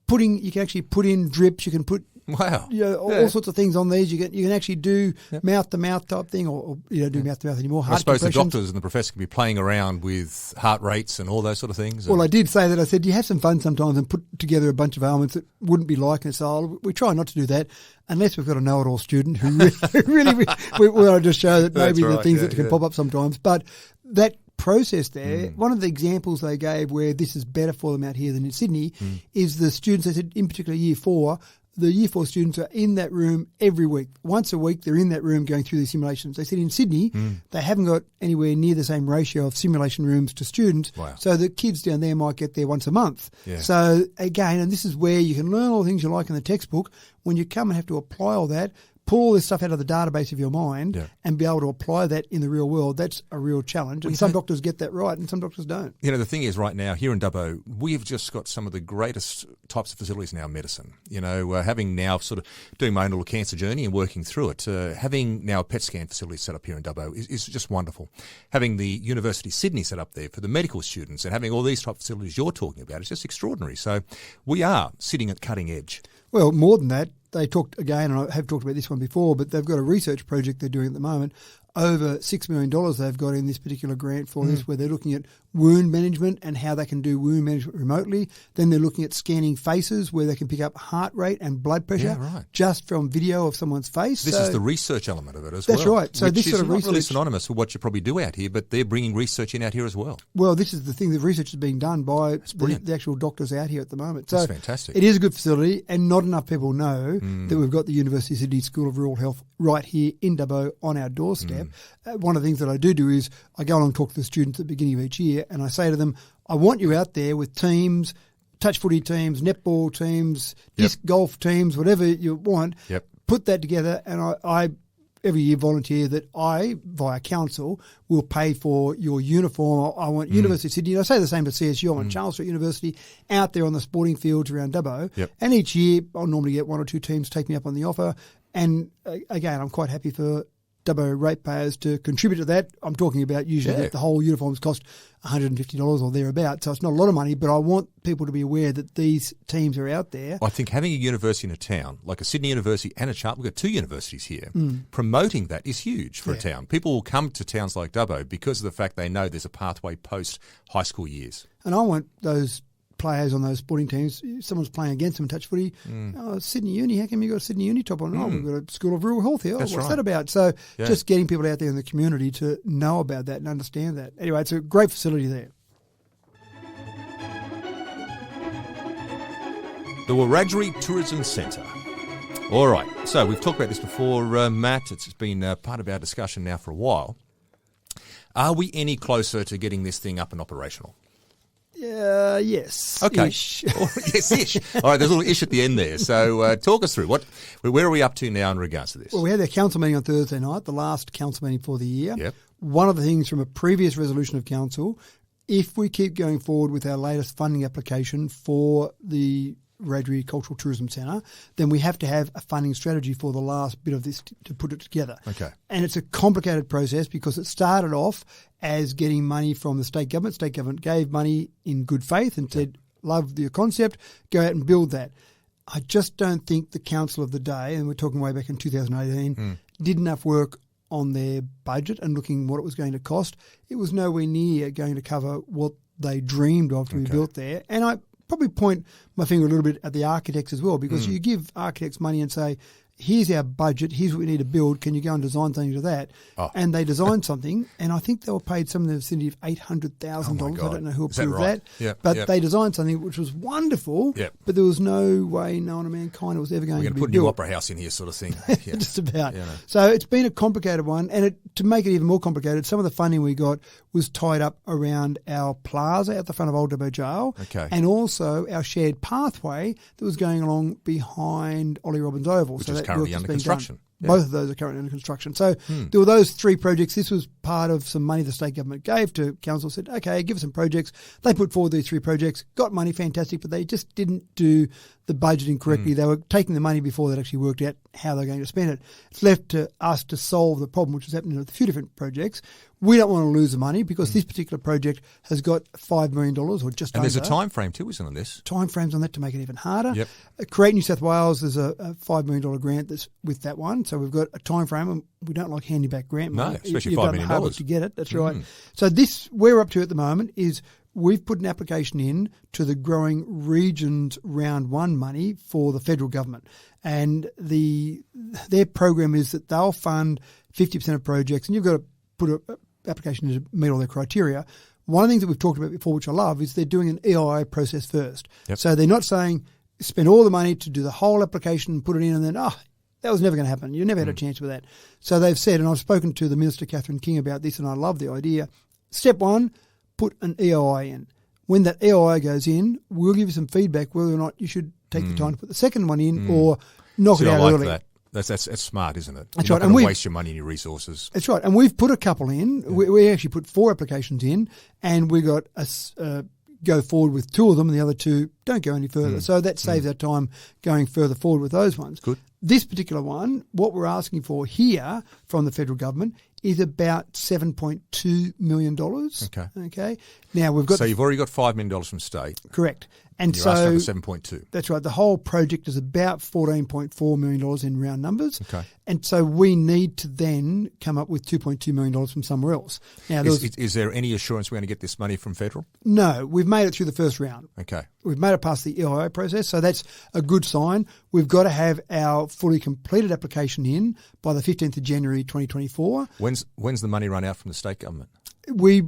you can actually put in drips, you can put all sorts of things on these. You can actually do mouth-to-mouth type thing, or you don't do mouth-to-mouth anymore. I suppose the doctors and the professor can be playing around with heart rates and all those sort of things. Well, I did say that. I said, you have some fun sometimes and put together a bunch of ailments that wouldn't be like it. So we try not to do that unless we've got a know-it-all student who really we want to just show that maybe the things that can pop up sometimes. But that process there, one of the examples they gave where this is better for them out here than in Sydney is the students, they said in particular year 4, the year 4 students are in that room every week. Once a week, they're in that room going through these simulations. They said in Sydney, they haven't got anywhere near the same ratio of simulation rooms to students. Wow. So the kids down there might get there once a month. So again, and this is where you can learn all the things you like in the textbook. When you come and have to apply all that, pull all this stuff out of the database of your mind and be able to apply that in the real world, that's a real challenge. And some doctors get that right and some doctors don't. You know, the thing is right now, here in Dubbo, we've just got some of the greatest types of facilities in our medicine. You know, having now sort of doing my own little cancer journey and working through it, having now a PET scan facility set up here in Dubbo is just wonderful. Having the University of Sydney set up there for the medical students and having all these type of facilities you're talking about is just extraordinary. So we are sitting at cutting edge. Well, more than that, they talked again, and I have talked about this one before, but they've got a research project they're doing at the moment. Over $6 million they've got in this particular grant for this, where they're looking at wound management and how they can do wound management remotely. Then they're looking at scanning faces, where they can pick up heart rate and blood pressure just from video of someone's face. This is the research element of it as well. That's right. So this sort of research is not really synonymous with what you probably do out here, but they're bringing research in out here as well. Well, this is the thing. The research is being done by the actual doctors out here at the moment. So that's fantastic. It is a good facility, and not enough people know that we've got the University of Sydney School of Rural Health right here in Dubbo on our doorstep. One of the things that I do is I go along and talk to the students at the beginning of each year, and I say to them, I want you out there with teams, touch footy teams, netball teams, disc golf teams, whatever you want. Put that together, and I every year volunteer that I, via council, will pay for your uniform. I want University of Sydney, and I say the same for CSU, I want Charles Street University out there on the sporting fields around Dubbo. And each year I'll normally get one or two teams take me up on the offer. And again, I'm quite happy for Dubbo ratepayers to contribute to that. I'm talking about usually that the whole uniforms cost $150 or thereabouts, so it's not a lot of money, but I want people to be aware that these teams are out there. I think having a university in a town, like a Sydney University and a Charter, we've got two universities here, promoting that is huge for a town. People will come to towns like Dubbo because of the fact they know there's a pathway post-high school years. And I want those players on those sporting teams, if someone's playing against them in touch footy, Sydney Uni, how come you got a Sydney Uni top on? Oh, we've got a School of Rural Health here. What's that about? So just getting people out there in the community to know about that and understand that. Anyway, it's a great facility there. The Wiradjuri Tourism Centre. All right, so we've talked about this before, Matt. It's been part of our discussion now for a while. Are we any closer to getting this thing up and operational? Yes. Okay. Ish. Yes-ish. All right, there's a little ish at the end there. So talk us through. Where are we up to now in regards to this? Well, we had our council meeting on Thursday night, the last council meeting for the year. Yep. One of the things from a previous resolution of council, if we keep going forward with our latest funding application for the Wiradjuri Cultural Tourism Centre, then we have to have a funding strategy for the last bit of this to put it together. Okay. And it's a complicated process because it started off as getting money from the state government. State government gave money in good faith and said, love your concept, go out and build that. I just don't think the council of the day, and we're talking way back in 2018, did enough work on their budget and looking what it was going to cost. It was nowhere near going to cover what they dreamed of to be built there. And I probably point my finger a little bit at the architects as well, because you give architects money and say, here's our budget, here's what we need to build, can you go and design something to that? And they designed something, and I think they were paid something in the vicinity of $800,000. I don't know who approved that. But they designed something which was wonderful, but there was no way known to mankind it was ever going to be built. We're going to put a new opera house in here sort of thing. Just about. So it's been a complicated one, and to make it even more complicated, some of the funding we got was tied up around our plaza at the front of Old Dubbo Jail, and also our shared pathway that was going along behind Ollie Robbins Oval. Which is currently under construction. Both of those are currently under construction. So there were those three projects. This was part of some money the state government gave to council, said, okay, give us some projects. They put forward these three projects, got money, fantastic, but they just didn't do the budgeting correctly. They were taking the money before they'd actually worked out how they're going to spend it. It's left to us to solve the problem, which is happening with a few different projects. We don't want to lose the money because this particular project has got $5 million or just under. And there's a time frame too, isn't on this? Time frames on that to make it even harder. Create New South Wales, there's a $5 million grant that's with that one. So we've got a time frame, and we don't like handing back grant money. No, especially You've $5 done million. the hard work to get it, that's right. So this, where we're up to at the moment is we've put an application in to the Growing Regions Round 1 money for the federal government. And their program is that they'll fund 50% of projects, and you've got to put an application in to meet all their criteria. One of the things that we've talked about before, which I love, is they're doing an EIA process first. So they're not saying spend all the money to do the whole application, put it in, and then, that was never going to happen. You never had a chance with that. So they've said, and I've spoken to the Minister, Catherine King, about this, and I love the idea. Step one, put an EIA in. When that EIA goes in, we'll give you some feedback whether or not you should take the time to put the second one in or knock it out early. That. That's smart, isn't it? That's You're right. not going to waste your money and your resources. That's right. And we've put a couple in. We actually put 4 applications in, and we got go forward with 2 of them, and the other 2 don't go any further. So that saves our time going further forward with those ones. Good. This particular one, what we're asking for here from the federal government is about $7.2 million. Okay. Okay. Now we've got. So you've already got $5 million from state. Correct. And you're so asking for 7.2. That's right. The whole project is about $14.4 million in round numbers. Okay. And so we need to then come up with $2.2 million from somewhere else. Now, Is there any assurance we're going to get this money from federal? No, we've made it through the first round. Okay. We've made it past the EIO process, so that's a good sign. We've got to have our fully completed application in by the 15th of January 2024. When's the money run out from the state government? We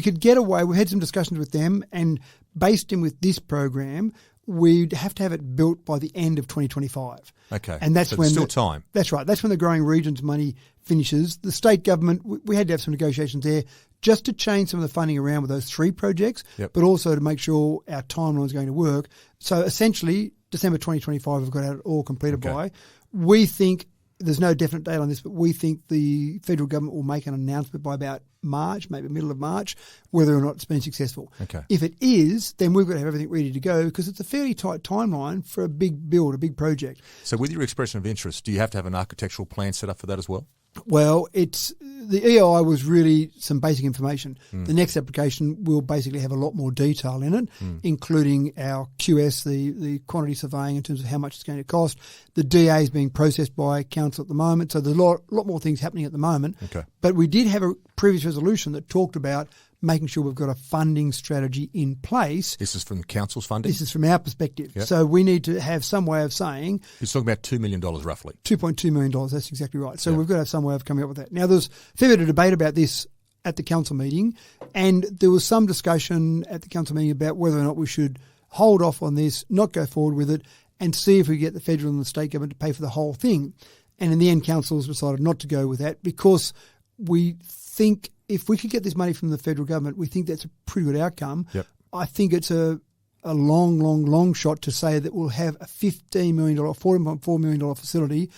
could get away. We had some discussions with them, and based in with this program, we'd have to have it built by the end of 2025. Okay, and that's so when there's still time. That's right. That's when the growing regions money finishes. The state government, we had to have some negotiations there just to change some of the funding around with those 3 projects, but also to make sure our timeline is going to work. So essentially, December 2025, we've got to have it all completed by. We think, there's no definite date on this, but we think the federal government will make an announcement by about March, maybe middle of March, whether or not it's been successful. Okay. If it is, then we've got to have everything ready to go because it's a fairly tight timeline for a big build, a big project. So with your expression of interest, do you have to have an architectural plan set up for that as well? Well, the EII was really some basic information. The next application will basically have a lot more detail in it, including our QS, the quantity surveying in terms of how much it's going to cost. The DA is being processed by council at the moment, so there's a lot more things happening at the moment. Okay. But we did have a previous resolution that talked about making sure we've got a funding strategy in place. This is from council's funding? This is from our perspective. Yep. So we need to have some way of saying... You're talking about $2 million roughly. $2.2 million, that's exactly right. So we've got to have some way of coming up with that. Now, there's a fair bit of debate about this at the council meeting, and there was some discussion at the council meeting about whether or not we should hold off on this, not go forward with it, and see if we get the federal and the state government to pay for the whole thing. And in the end, councils decided not to go with that because we think if we could get this money from the federal government, we think that's a pretty good outcome. Yep. I think it's a long shot to say that we'll have a $15 million, $14.4 million facility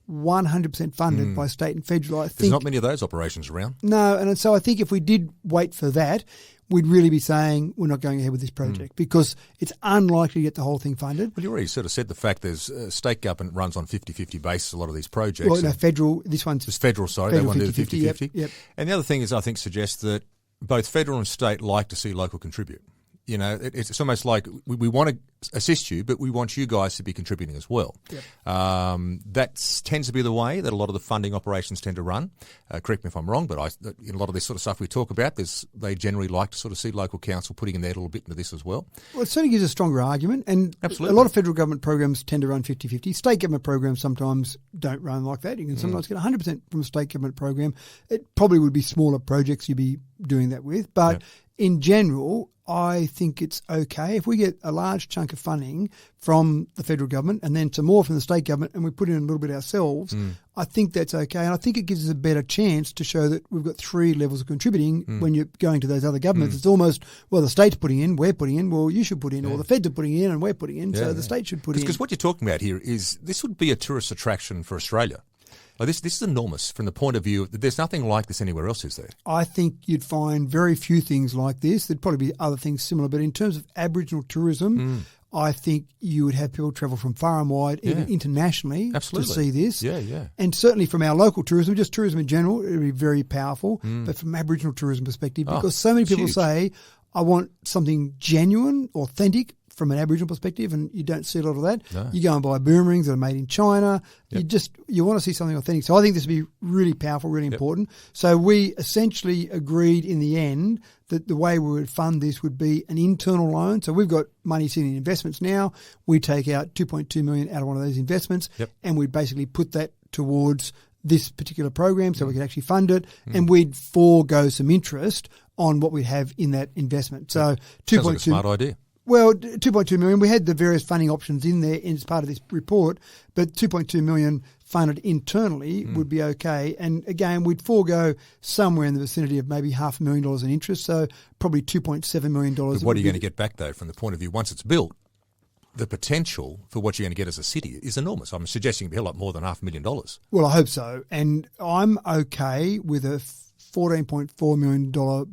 100% funded by state and federal. There's not many of those operations around. No, and so I think if we did wait for that, we'd really be saying we're not going ahead with this project because it's unlikely to get the whole thing funded. Well, you already sort of said the fact there's state government runs on 50-50 basis a lot of these projects. Well, no, federal, this one's... It's federal, sorry, federal, they want to do the 50-50. Yep. And the other thing is I think suggests that both federal and state like to see local contribute. You know, it's almost like we want to assist you, but we want you guys to be contributing as well. Yep. That tends to be the way that a lot of the funding operations tend to run. Correct me if I'm wrong, but in a lot of this sort of stuff we talk about, they generally like to sort of see local council putting in their little bit into this as well. Well, it certainly gives a stronger argument, and Absolutely. A lot of federal government programs tend to run 50-50. State government programs sometimes don't run like that. You can sometimes get 100% from a state government program. It probably would be smaller projects you'd be doing that with, but in general, I think it's okay if we get a large chunk of funding from the federal government and then some more from the state government and we put in a little bit ourselves. I think that's okay. And I think it gives us a better chance to show that we've got 3 levels of contributing when you're going to those other governments. It's almost, well, the state's putting in, we're putting in, well, you should put in, or the feds are putting in and we're putting in, so the state should put in. Because what you're talking about here is this would be a tourist attraction for Australia. Like this is enormous from the point of view that there's nothing like this anywhere else, is there? I think you'd find very few things like this. There'd probably be other things similar, but in terms of Aboriginal tourism, I think you would have people travel from far and wide, even internationally, to see this. Yeah. And certainly from our local tourism, just tourism in general, it would be very powerful. But from Aboriginal tourism perspective, because so many people say, I want something genuine, authentic, from an Aboriginal perspective, and you don't see a lot of that. No. You go and buy boomerangs that are made in China. You want to see something authentic. So I think this would be really powerful, really important. So we essentially agreed in the end that the way we would fund this would be an internal loan. So we've got money sitting in investments now. We take out $2.2 million out of one of those investments, and we'd basically put that towards this particular program so we could actually fund it, and we'd forego some interest on what we have in that investment. So $2.2 Sounds like a smart idea. Well, $2.2 million, we had the various funding options in there as part of this report, but $2.2 million funded internally would be okay. And again, we'd forego somewhere in the vicinity of maybe $500,000 in interest, so probably $2.7 million. But what are you going to get back, though, from the point of view, once it's built, the potential for what you're going to get as a city is enormous. I'm suggesting it'd be a lot more than $500,000. Well, I hope so. And I'm okay with a $14.4 million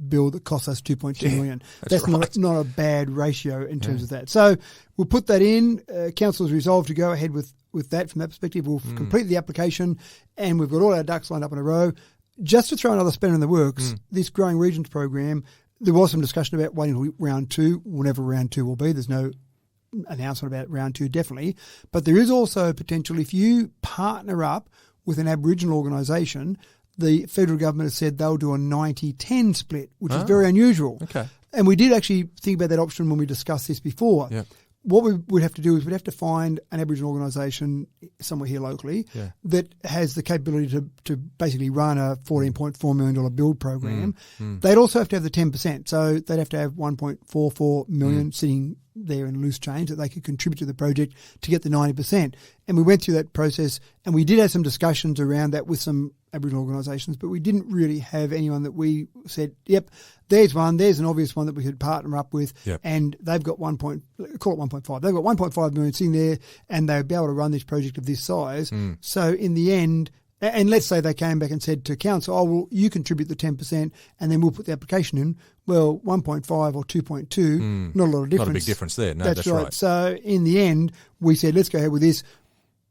bill that costs us $2.2 million. That's right. not a bad ratio in terms of that. So we'll put that in. Council's resolved to go ahead with that from that perspective. We'll complete the application and we've got all our ducks lined up in a row. just to throw another spanner in the works, this Growing Regions program, there was some discussion about waiting until round 2, whenever round 2 will be. There's no announcement about round 2 definitely. But there is also potential if you partner up with an Aboriginal organisation, the federal government has said they'll do a 90-10 split, which is very unusual. Okay. And we did actually think about that option when we discussed this before. Yeah. What we would have to do is we'd have to find an Aboriginal organisation somewhere here locally that has the capability to basically run a $14.4 million build program. They'd also have to have the 10%. So they'd have to have $1.44 million sitting there in loose change that they could contribute to the project to get the 90%. And we went through that process, and we did have some discussions around that with some Aboriginal organisations, but we didn't really have anyone that we said, yep, there's one, there's an obvious one that we could partner up with, and they've got call it 1.5. They've got 1.5 million sitting there, and they'll be able to run this project of this size. So in the end, and let's say they came back and said to council, oh, well, you contribute the 10% and then we'll put the application in. Well, 1.5 or 2.2, not a lot of difference. Not a big difference there. No, that's right. So in the end, we said, let's go ahead with this.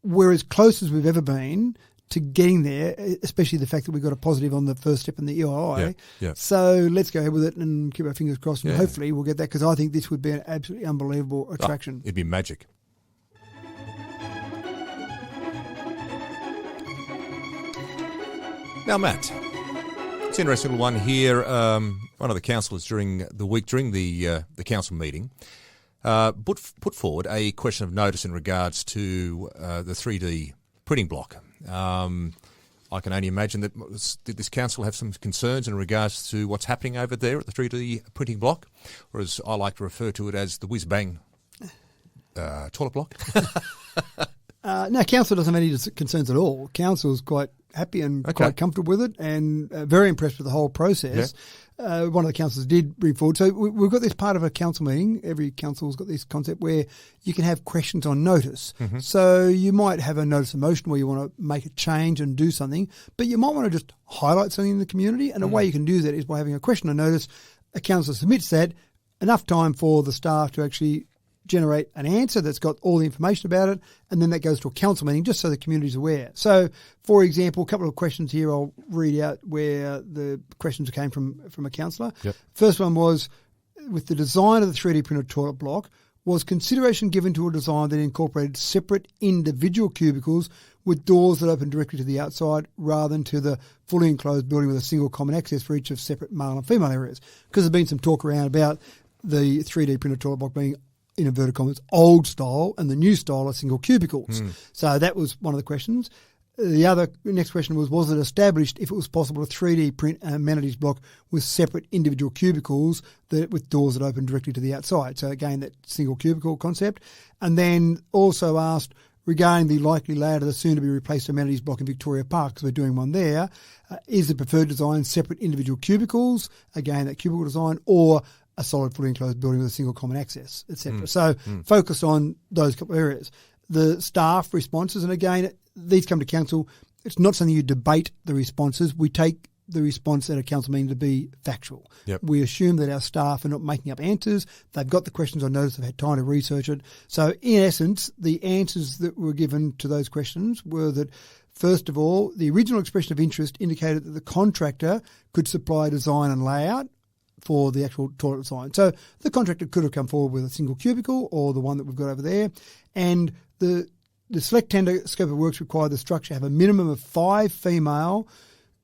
We're as close as we've ever been to getting there, especially the fact that we got a positive on the first step in the EII. So let's go ahead with it and keep our fingers crossed, and hopefully we'll get that, because I think this would be an absolutely unbelievable attraction. It'd be magic. Now, Matt, it's an interesting little one here. One of the councillors during the council meeting, put forward a question of notice in regards to the 3D printing block. I can only imagine that did this council have some concerns in regards to what's happening over there at the 3D printing block, or as I like to refer to it as the whiz-bang toilet block? No, council doesn't have any concerns at all. Council's quite happy and quite comfortable with it, and very impressed with the whole process. One of the councillors did bring forward. So we've got this part of a council meeting. Every council's got this concept where you can have questions on notice. So you might have a notice of motion where you want to make a change and do something, but you might want to just highlight something in the community. And a way you can do that is by having a question on notice. A councillor submits that, enough time for the staff to actually generate an answer that's got all the information about it, and then that goes to a council meeting just so the community's aware. So, for example, a couple of questions here I'll read out where the questions came from a councillor. First one was, with the design of the 3D printed toilet block, was consideration given to a design that incorporated separate individual cubicles with doors that open directly to the outside rather than to the fully enclosed building with a single common access for each of separate male and female areas? Because there's been some talk around about the 3D printed toilet block being, in inverted commas, old style, and the new style are single cubicles. So that was one of the questions. The next question was it established if it was possible to 3D print an amenities block with separate individual cubicles with doors that open directly to the outside? So again, that single cubicle concept. And then also asked, regarding the likely layout of the soon-to-be replaced amenities block in Victoria Park, because we're doing one there, is the preferred design separate individual cubicles, again, that cubicle design, or a solid fully enclosed building with a single common access, etc. So focus on those couple of areas. The staff responses, and again, these come to council. It's not something you debate the responses. We take the response at a council meeting to be factual. We assume that our staff are not making up answers. They've got the questions on notice. They've had time to research it. So in essence, the answers that were given to those questions were that, first of all, the original expression of interest indicated that the contractor could supply design and layout for the actual toilet design. So the contractor could have come forward with a single cubicle or the one that we've got over there. And the select tender scope of works required the structure have a minimum of 5 female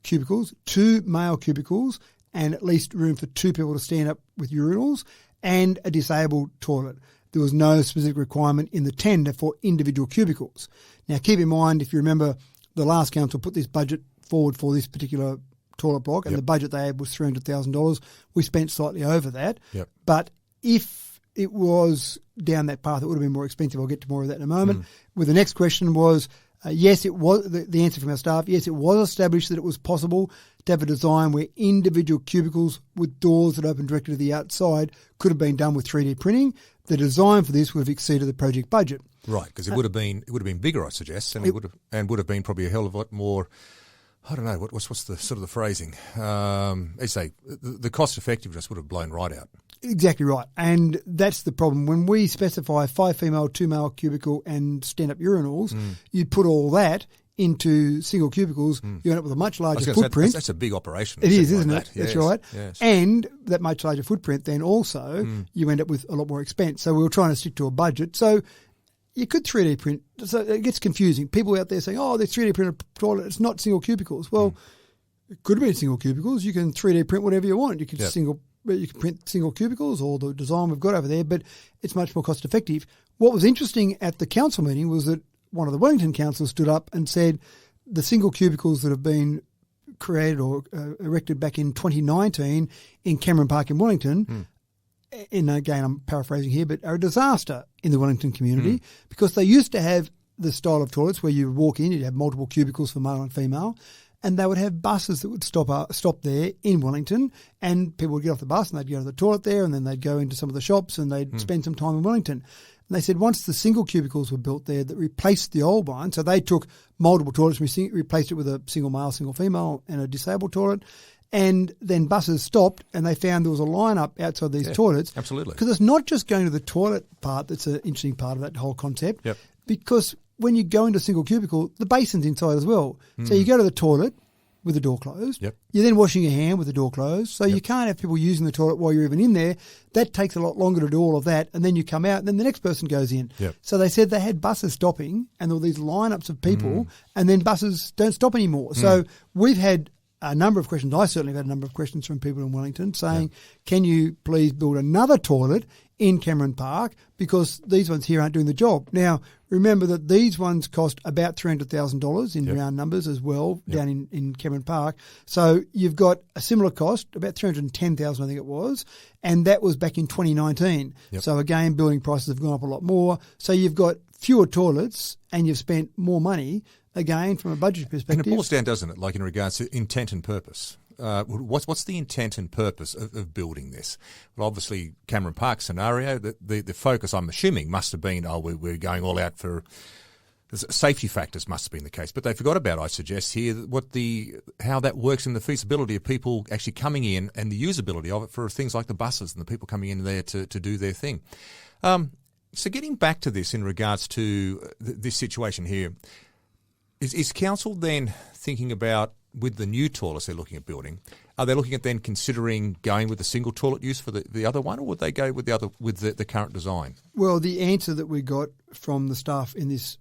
cubicles, 2 male cubicles, and at least room for 2 people to stand up with urinals, and a disabled toilet. There was no specific requirement in the tender for individual cubicles. Now, keep in mind, if you remember, the last council put this budget forward for this particular toilet block, and the budget they had was $300,000. We spent slightly over that. But if it was down that path, it would have been more expensive. I'll get to more of that in a moment. With the next question was, yes, it was the answer from our staff. Yes, it was established that it was possible to have a design where individual cubicles with doors that open directly to the outside could have been done with 3D printing. The design for this would have exceeded the project budget. Right, because it would have been bigger, I suggest, and it would have been probably a hell of a lot more. I don't know, what's the sort of the phrasing? They say the cost effectiveness would have blown right out. Exactly right. And that's the problem. When we specify 5 female, 2 male cubicle and stand-up urinals, you'd put all that into single cubicles, you end up with a much larger footprint. That's a big operation. It is, isn't it? Yes, That's right. Yes. And that much larger footprint, then also you end up with a lot more expense. So we were trying to stick to a budget. So you could 3D print. So it gets confusing. People out there saying, oh, they 3D print a toilet. It's not single cubicles. Well, it could have been single cubicles. You can 3D print whatever you want. You can print single cubicles or the design we've got over there, but it's much more cost effective. What was interesting at the council meeting was that one of the Wellington councillors stood up and said the single cubicles that have been created or erected back in 2019 in Cameron Park in Wellington, and again I'm paraphrasing here, but are a disaster in the Wellington community because they used to have the style of toilets where you walk in, you'd have multiple cubicles for male and female, and they would have buses that would stop there in Wellington, and people would get off the bus and they'd go to the toilet there, and then they'd go into some of the shops and they'd spend some time in Wellington. And they said once the single cubicles were built there that replaced the old one, so they took multiple toilets and replaced it with a single male, single female and a disabled toilet, and then buses stopped and they found there was a line-up outside these toilets. Absolutely. Because it's not just going to the toilet part that's an interesting part of that whole concept. Yep. Because when you go into a single cubicle, the basin's inside as well. So you go to the toilet with the door closed. Yep. You're then washing your hand with the door closed. So you can't have people using the toilet while you're even in there. That takes a lot longer to do all of that. And then you come out and then the next person goes in. Yep. So they said they had buses stopping and there were these lineups of people and then buses don't stop anymore. So we've had a number of questions. I certainly have had a number of questions from people in Wellington saying, can you please build another toilet in Cameron Park because these ones here aren't doing the job. Now, remember that these ones cost about $300,000 in round numbers as well down in Cameron Park. So you've got a similar cost, about $310,000 I think it was, and that was back in 2019. Yep. So again, building prices have gone up a lot more. So you've got fewer toilets and you've spent more money, again, from a budget perspective. And it boils down, doesn't it, like in regards to intent and purpose? What's the intent and purpose of building this? Well, obviously, Cameron Park scenario, the focus, I'm assuming, must have been, we're going all out for safety factors must have been the case. But they forgot about, I suggest here, how that works in the feasibility of people actually coming in and the usability of it for things like the buses and the people coming in there to do their thing. So getting back to this in regards to this situation here, is council then thinking about, with the new toilets they're looking at building, are they looking at then considering going with a single toilet use for the other one, or would they go with the current design? Well, the answer that we got from the staff in this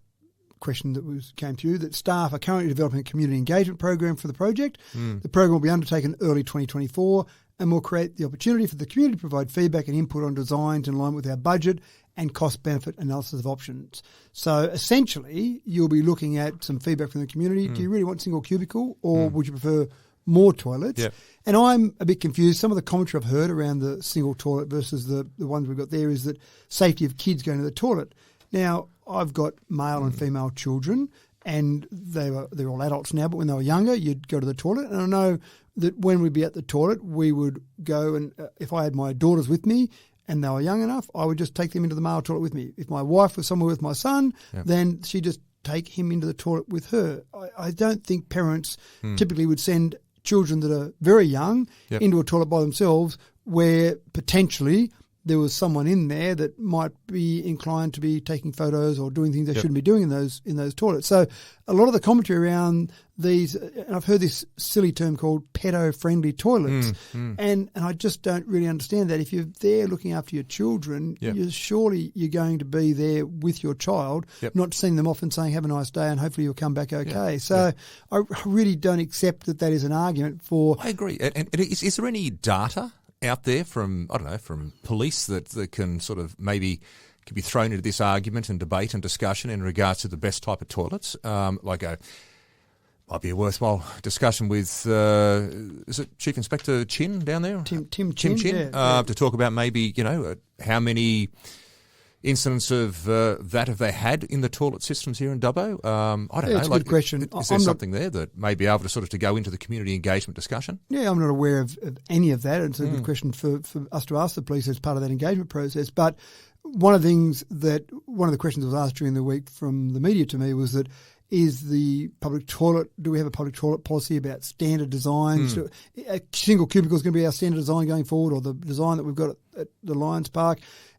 question that came through, that staff are currently developing a community engagement program for the project. The program will be undertaken early 2024 and will create the opportunity for the community to provide feedback and input on designs in line with our budget and cost-benefit analysis of options. So essentially, you'll be looking at some feedback from the community. Do you really want single cubicle or would you prefer more toilets? Yep. And I'm a bit confused. Some of the commentary I've heard around the single toilet versus the ones we've got there is that safety of kids going to the toilet. Now, I've got male and female children and they're all adults now, but when they were younger, you'd go to the toilet. And I know that when we'd be at the toilet, we would go and if I had my daughters with me and they were young enough, I would just take them into the male toilet with me. If my wife was somewhere with my son, then she'd just take him into the toilet with her. I don't think parents typically would send children that are very young into a toilet by themselves where potentially there was someone in there that might be inclined to be taking photos or doing things they shouldn't be doing in those toilets. So a lot of the commentary around these, and I've heard this silly term called pedo-friendly toilets, and I just don't really understand that. If you're there looking after your children, you're going to be there with your child, not sending them off and saying, have a nice day and hopefully you'll come back okay. So I really don't accept that is an argument for... I agree. And is there any data out there from police that can sort of maybe can be thrown into this argument and debate and discussion in regards to the best type of toilets? Might be a worthwhile discussion with, is it Chief Inspector Chin down there? Tim Chin. To talk about maybe, how many incidents of that have they had in the toilet systems here in Dubbo? I don't know. It's a good question. Is there something there that may be able to sort of to go into the community engagement discussion? Yeah, I'm not aware of any of that. It's a good question for us to ask the police as part of that engagement process. But one of the questions that was asked during the week from the media to me was that, is the public toilet, do we have a public toilet policy about standard designs? A single cubicle is going to be our standard design going forward, or the design that we've got at the Lions Park?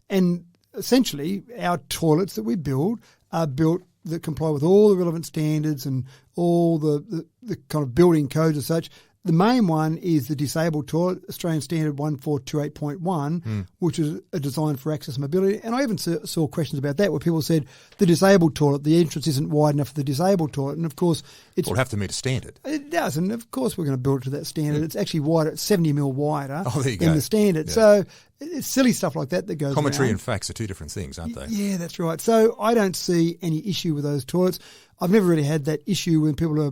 And essentially, our toilets that we build are built that comply with all the relevant standards and all the kind of building codes as such. The main one is the disabled toilet, Australian Standard 1428.1, which is a design for access and mobility. And I even saw questions about that where people said the disabled toilet, the entrance isn't wide enough for the disabled toilet. And, of course, it's... It'll have to meet a standard. It does, and, of course, we're going to build it to that standard. It's actually wider, it's 70 mil wider than the standard. Yeah. So it's silly stuff like that goes Commentary around. And facts are two different things, aren't they? Yeah, that's right. So I don't see any issue with those toilets. I've never really had that issue when people are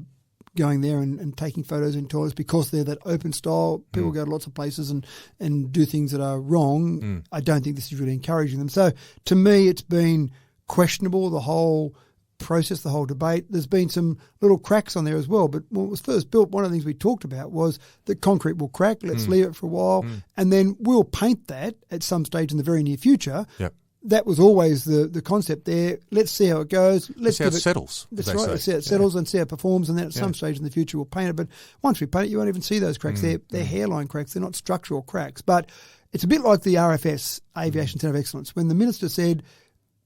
going there and taking photos in toilets because they're that open style. People go to lots of places and do things that are wrong. I don't think this is really encouraging them. So to me, it's been questionable, the whole process, the whole debate. There's been some little cracks on there as well. But when it was first built, one of the things we talked about was that concrete will crack. Let's leave it for a while. And then we'll paint that at some stage in the very near future. Yep. That was always the concept there. Let's see how it goes. Let's see how it settles. That's right. Let's see how it settles and see how it performs. And then at some stage in the future, we'll paint it. But once we paint it, you won't even see those cracks. They're hairline cracks. They're not structural cracks. But it's a bit like the RFS, Aviation Centre of Excellence. When the Minister said,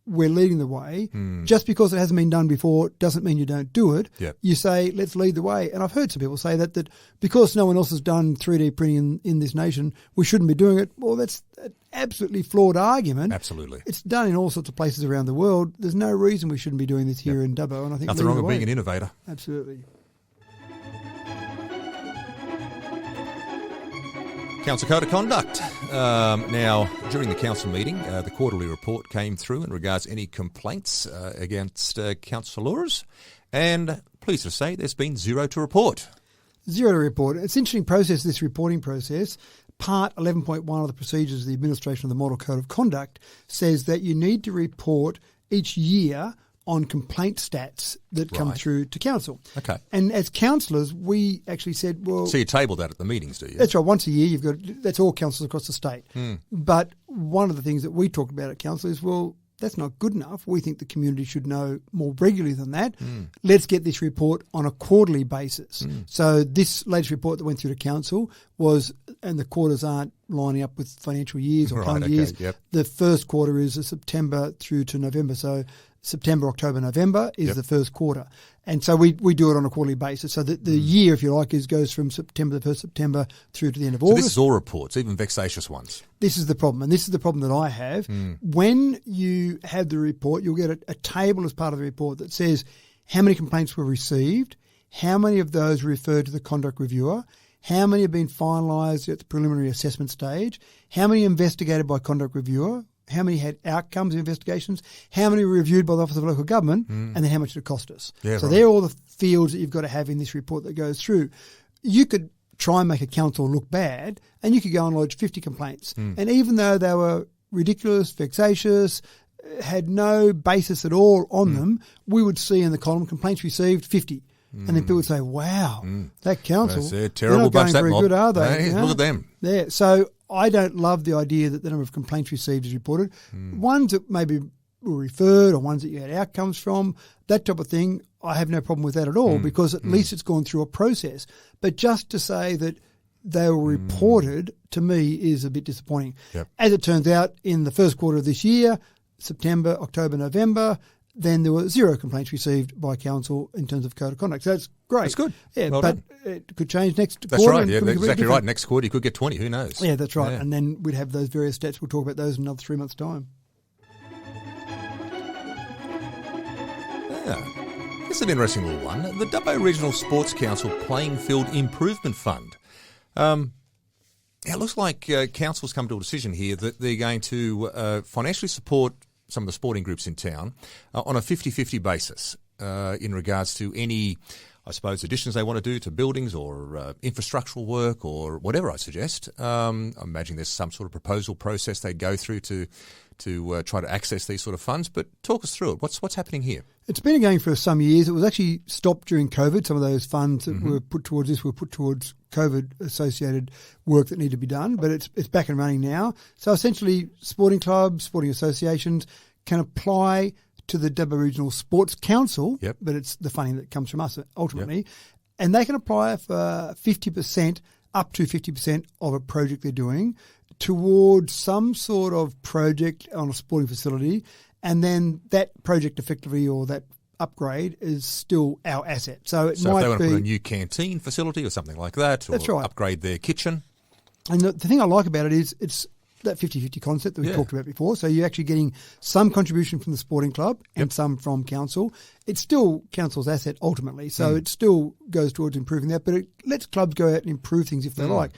we're leading the way, just because it hasn't been done before doesn't mean you don't do it. Yep. You say, let's lead the way. And I've heard some people say that because no one else has done 3D printing in this nation, we shouldn't be doing it. Well, that's an absolutely flawed argument. Absolutely. It's done in all sorts of places around the world. There's no reason we shouldn't be doing this here in Dubbo. And I think nothing wrong with being an innovator. Absolutely. Council Code of Conduct. Now, during the council meeting, the quarterly report came through in regards to any complaints against councillors, and pleased to say there's been zero to report. Zero to report. It's an interesting process, this reporting process. Part 11.1 of the procedures of the administration of the Model Code of Conduct says that you need to report each year on complaint stats that come through to council. Okay. And as councillors, we actually said, well... So you table that at the meetings, do you? That's right. Once a year, that's all councillors across the state. But one of the things that we talked about at council is, well, that's not good enough. We think the community should know more regularly than that. Let's get this report on a quarterly basis. So this latest report that went through to council was, and the quarters aren't lining up with financial years or calendar years. Yep. The first quarter is September through to November. So September, October, November is the first quarter. And so we do it on a quarterly basis. So the year, if you like, goes from September, the 1st September through to the end of August. So this is all reports, even vexatious ones. This is the problem. And this is the problem that I have. When you have the report, you'll get a table as part of the report that says how many complaints were received, how many of those were referred to the conduct reviewer, how many have been finalised at the preliminary assessment stage, how many investigated by conduct reviewer, how many had outcomes of investigations, how many were reviewed by the Office of Local Government, and then how much did it cost us. Yeah, so they're all the fields that you've got to have in this report that goes through. You could try and make a council look bad, and you could go and lodge 50 complaints. And even though they were ridiculous, vexatious, had no basis at all on them, we would see in the column complaints received 50. And then people would say, wow, that council, they're terrible they're not bunch, going very that mob. good, are they? Hey, look at them. Yeah. So I don't love the idea that the number of complaints received is reported. Ones that maybe were referred or ones that you had outcomes from, that type of thing, I have no problem with that at all because at least it's gone through a process. But just to say that they were reported, to me, is a bit disappointing. Yep. As it turns out, in the first quarter of this year, September, October, November, then there were zero complaints received by council in terms of code of conduct. So that's great. That's good. Yeah, well but done. It could change next That's quarter. That's right. Yeah, exactly right. Next quarter, you could get 20. Who knows? Yeah, that's right. Yeah. And then we'd have those various stats. We'll talk about those in another 3 months' time. Yeah. It's an interesting little one. The Dubbo Regional Sports Council Playing Field Improvement Fund. It looks like council's come to a decision here that they're going to financially support some of the sporting groups in town on a 50-50 basis in regards to any, I suppose, additions they want to do to buildings or infrastructural work or whatever I suggest. I'm imagining there's some sort of proposal process they go through to try to access these sort of funds. But talk us through it. What's happening here? It's been going for some years. It was actually stopped during COVID. Some of those funds that were put towards this were put towards COVID-associated work that needed to be done, but it's back and running now. So essentially, sporting clubs, sporting associations can apply to the Dubbo Regional Sports Council, but it's the funding that comes from us ultimately, and they can apply for 50%, up to 50% of a project they're doing towards some sort of project on a sporting facility, and then that project effectively or that upgrade is still our asset. So it So might if they want be. to put a new canteen facility or something like that, or That's right. upgrade their kitchen. And the thing I like about it is it's that 50-50 concept that we Yeah. talked about before. So you're actually getting some contribution from the sporting club and some from council. It's still council's asset ultimately, so it still goes towards improving that, but it lets clubs go out and improve things if they like.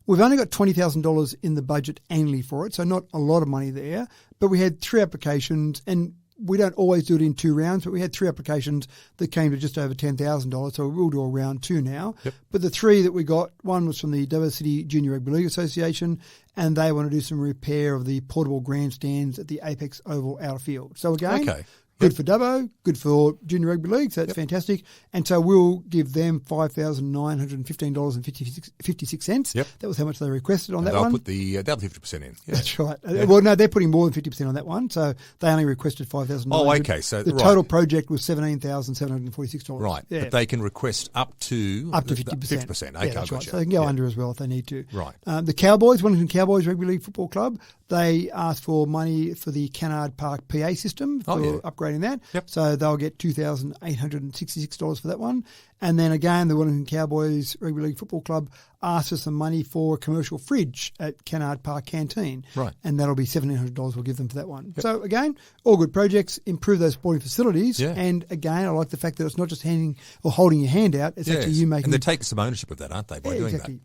We've only got $20,000 in the budget annually for it, so not a lot of money there, but we had 3 applications, and we don't always do it in 2 rounds, but we had 3 applications that came to just over $10,000, so we'll do a round 2 now. Yep. But the 3 that we got, one was from the Dubbo City Junior Rugby League Association, and they want to do some repair of the portable grandstands at the Apex Oval outer field. So again, Okay. good for Dubbo, good for Junior Rugby League, so that's fantastic. And so we'll give them $5,915.56. Yep. That was how much they requested on that They'll one. put the 50% in. Yeah. That's right. Well, no, they're putting more than 50% on that one, so they only requested $5,900. Oh, okay. So the total project was $17,746. Right, Yeah. but they can request up to 50%. 50%. Okay, Yeah, that's I right. got you. So they can go under as well if they need to. Right. The Cowboys, Wellington Cowboys Rugby League Football Club, they asked for money for the Canard Park PA system for upgrading that. Yep. So they'll get $2,866 for that one. And then again, the Wellington Cowboys Rugby League Football Club asked for some money for a commercial fridge at Canard Park Canteen. Right. And that'll be $1,700 we'll give them for that one. Yep. So again, all good projects, improve those sporting facilities. Yeah. And again, I like the fact that it's not just handing or holding your hand out, it's actually you making. And they're taking some ownership of that, aren't they, by doing exactly. that?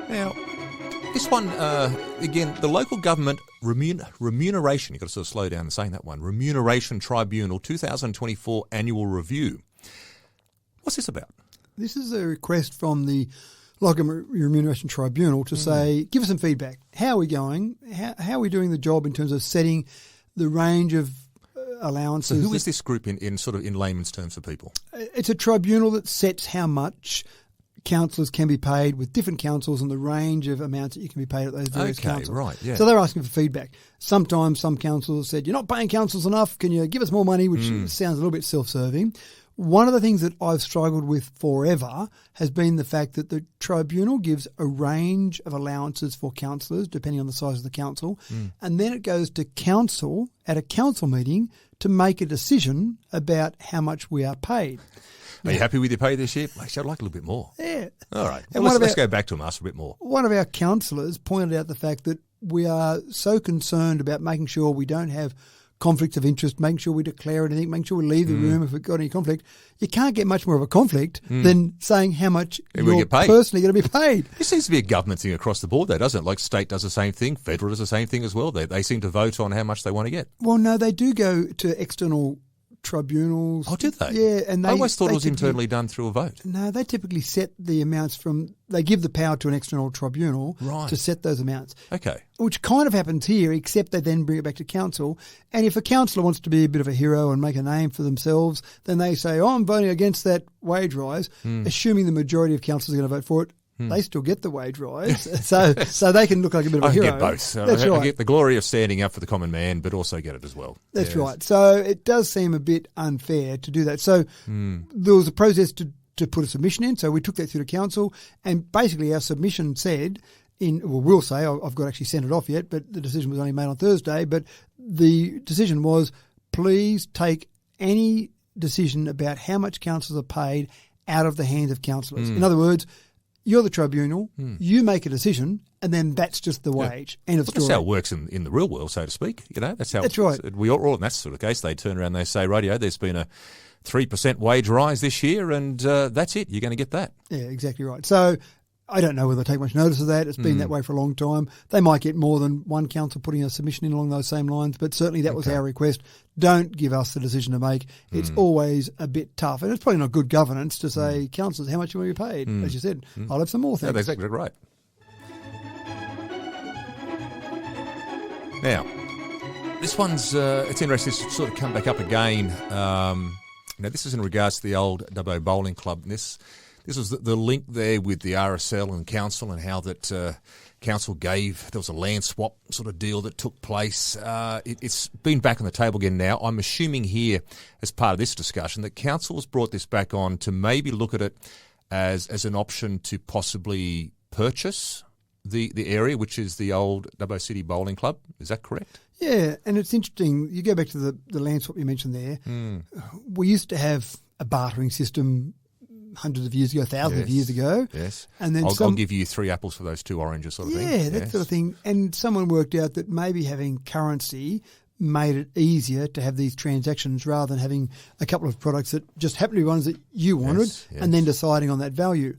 Now, this one, again, the local government remuneration, you've got to sort of slow down in saying that one, Remuneration Tribunal 2024 Annual Review. What's this about? This is a request from the Local Remuneration Tribunal to say, give us some feedback. How are we going? How are we doing the job in terms of setting the range of allowances? So who is this group in sort of in layman's terms for people? It's a tribunal that sets how much councillors can be paid with different councils and the range of amounts that you can be paid at those various councils. Right, yeah. So they're asking for feedback. Sometimes some councils said, you're not paying councils enough, can you give us more money, which sounds a little bit self-serving. One of the things that I've struggled with forever has been the fact that the tribunal gives a range of allowances for councillors, depending on the size of the council, and then it goes to council at a council meeting to make a decision about how much we are paid. Are you happy with your pay this year? Actually, I'd like a little bit more. Yeah. All right. And Well, let's go back to them, ask for a bit more. One of our councillors pointed out the fact that we are so concerned about making sure we don't have conflicts of interest, making sure we declare anything, making sure we leave the room if we've got any conflict. You can't get much more of a conflict than saying how much you're get paid. personally going to be paid. This seems to be a government thing across the board, though, doesn't it? Like state does the same thing, federal does the same thing as well. They seem to vote on how much they want to get. Well, no, they do go to external tribunals. Oh, did they? Yeah, and I always thought it was typically- internally done through a vote. No, they typically set the amounts they give the power to an external tribunal Right. to set those amounts. Okay. Which kind of happens here, except they then bring it back to council. And if a councillor wants to be a bit of a hero and make a name for themselves, then they say, I'm voting against that wage rise, assuming the majority of councillors are going to vote for it. They still get the wage rise, so they can look like a bit of a I hero. get both. That's I right. get the glory of standing up for the common man, but also get it as well. That's Yes. right. So it does seem a bit unfair to do that. So there was a process to put a submission in. So we took that through to council, and basically our submission said, we'll say, I've got to actually send it off yet, but the decision was only made on Thursday. But the decision was, please take any decision about how much councillors are paid out of the hands of councillors. In other words, you're the tribunal, you make a decision, and then that's just the wage. End of story. That's how it works in the real world, so to speak. You know, that's right. We all in that sort of case. They turn around, and they say, "Radio, there's been a 3% wage rise this year, and that's it. You're going to get that." Yeah, exactly right. So I don't know whether they take much notice of that. It's been that way for a long time. They might get more than one council putting a submission in along those same lines, but certainly that was our request. Don't give us the decision to make. It's always a bit tough. And it's probably not good governance to say, councillors, how much you want to be paid? As you said, I'll have some more things. Yeah, that's exactly right. Now, this one's, it's interesting to sort of come back up again. Now, this is in regards to the old Dubbo Bowling Club. And this was the link there with the RSL and council, and how that council there was a land swap sort of deal that took place. It's been back on the table again now. I'm assuming here, as part of this discussion, that council has brought this back on to maybe look at it as an option to possibly purchase the area, which is the old Dubbo City Bowling Club. Is that correct? Yeah, and it's interesting. You go back to the land swap you mentioned there. We used to have a bartering system hundreds of years ago, thousands of years ago. Yes. And then I'll give you 3 apples for those 2 oranges sort of thing. Yeah, that sort of thing. And someone worked out that maybe having currency made it easier to have these transactions rather than having a couple of products that just happen to be ones that you wanted and then deciding on that value.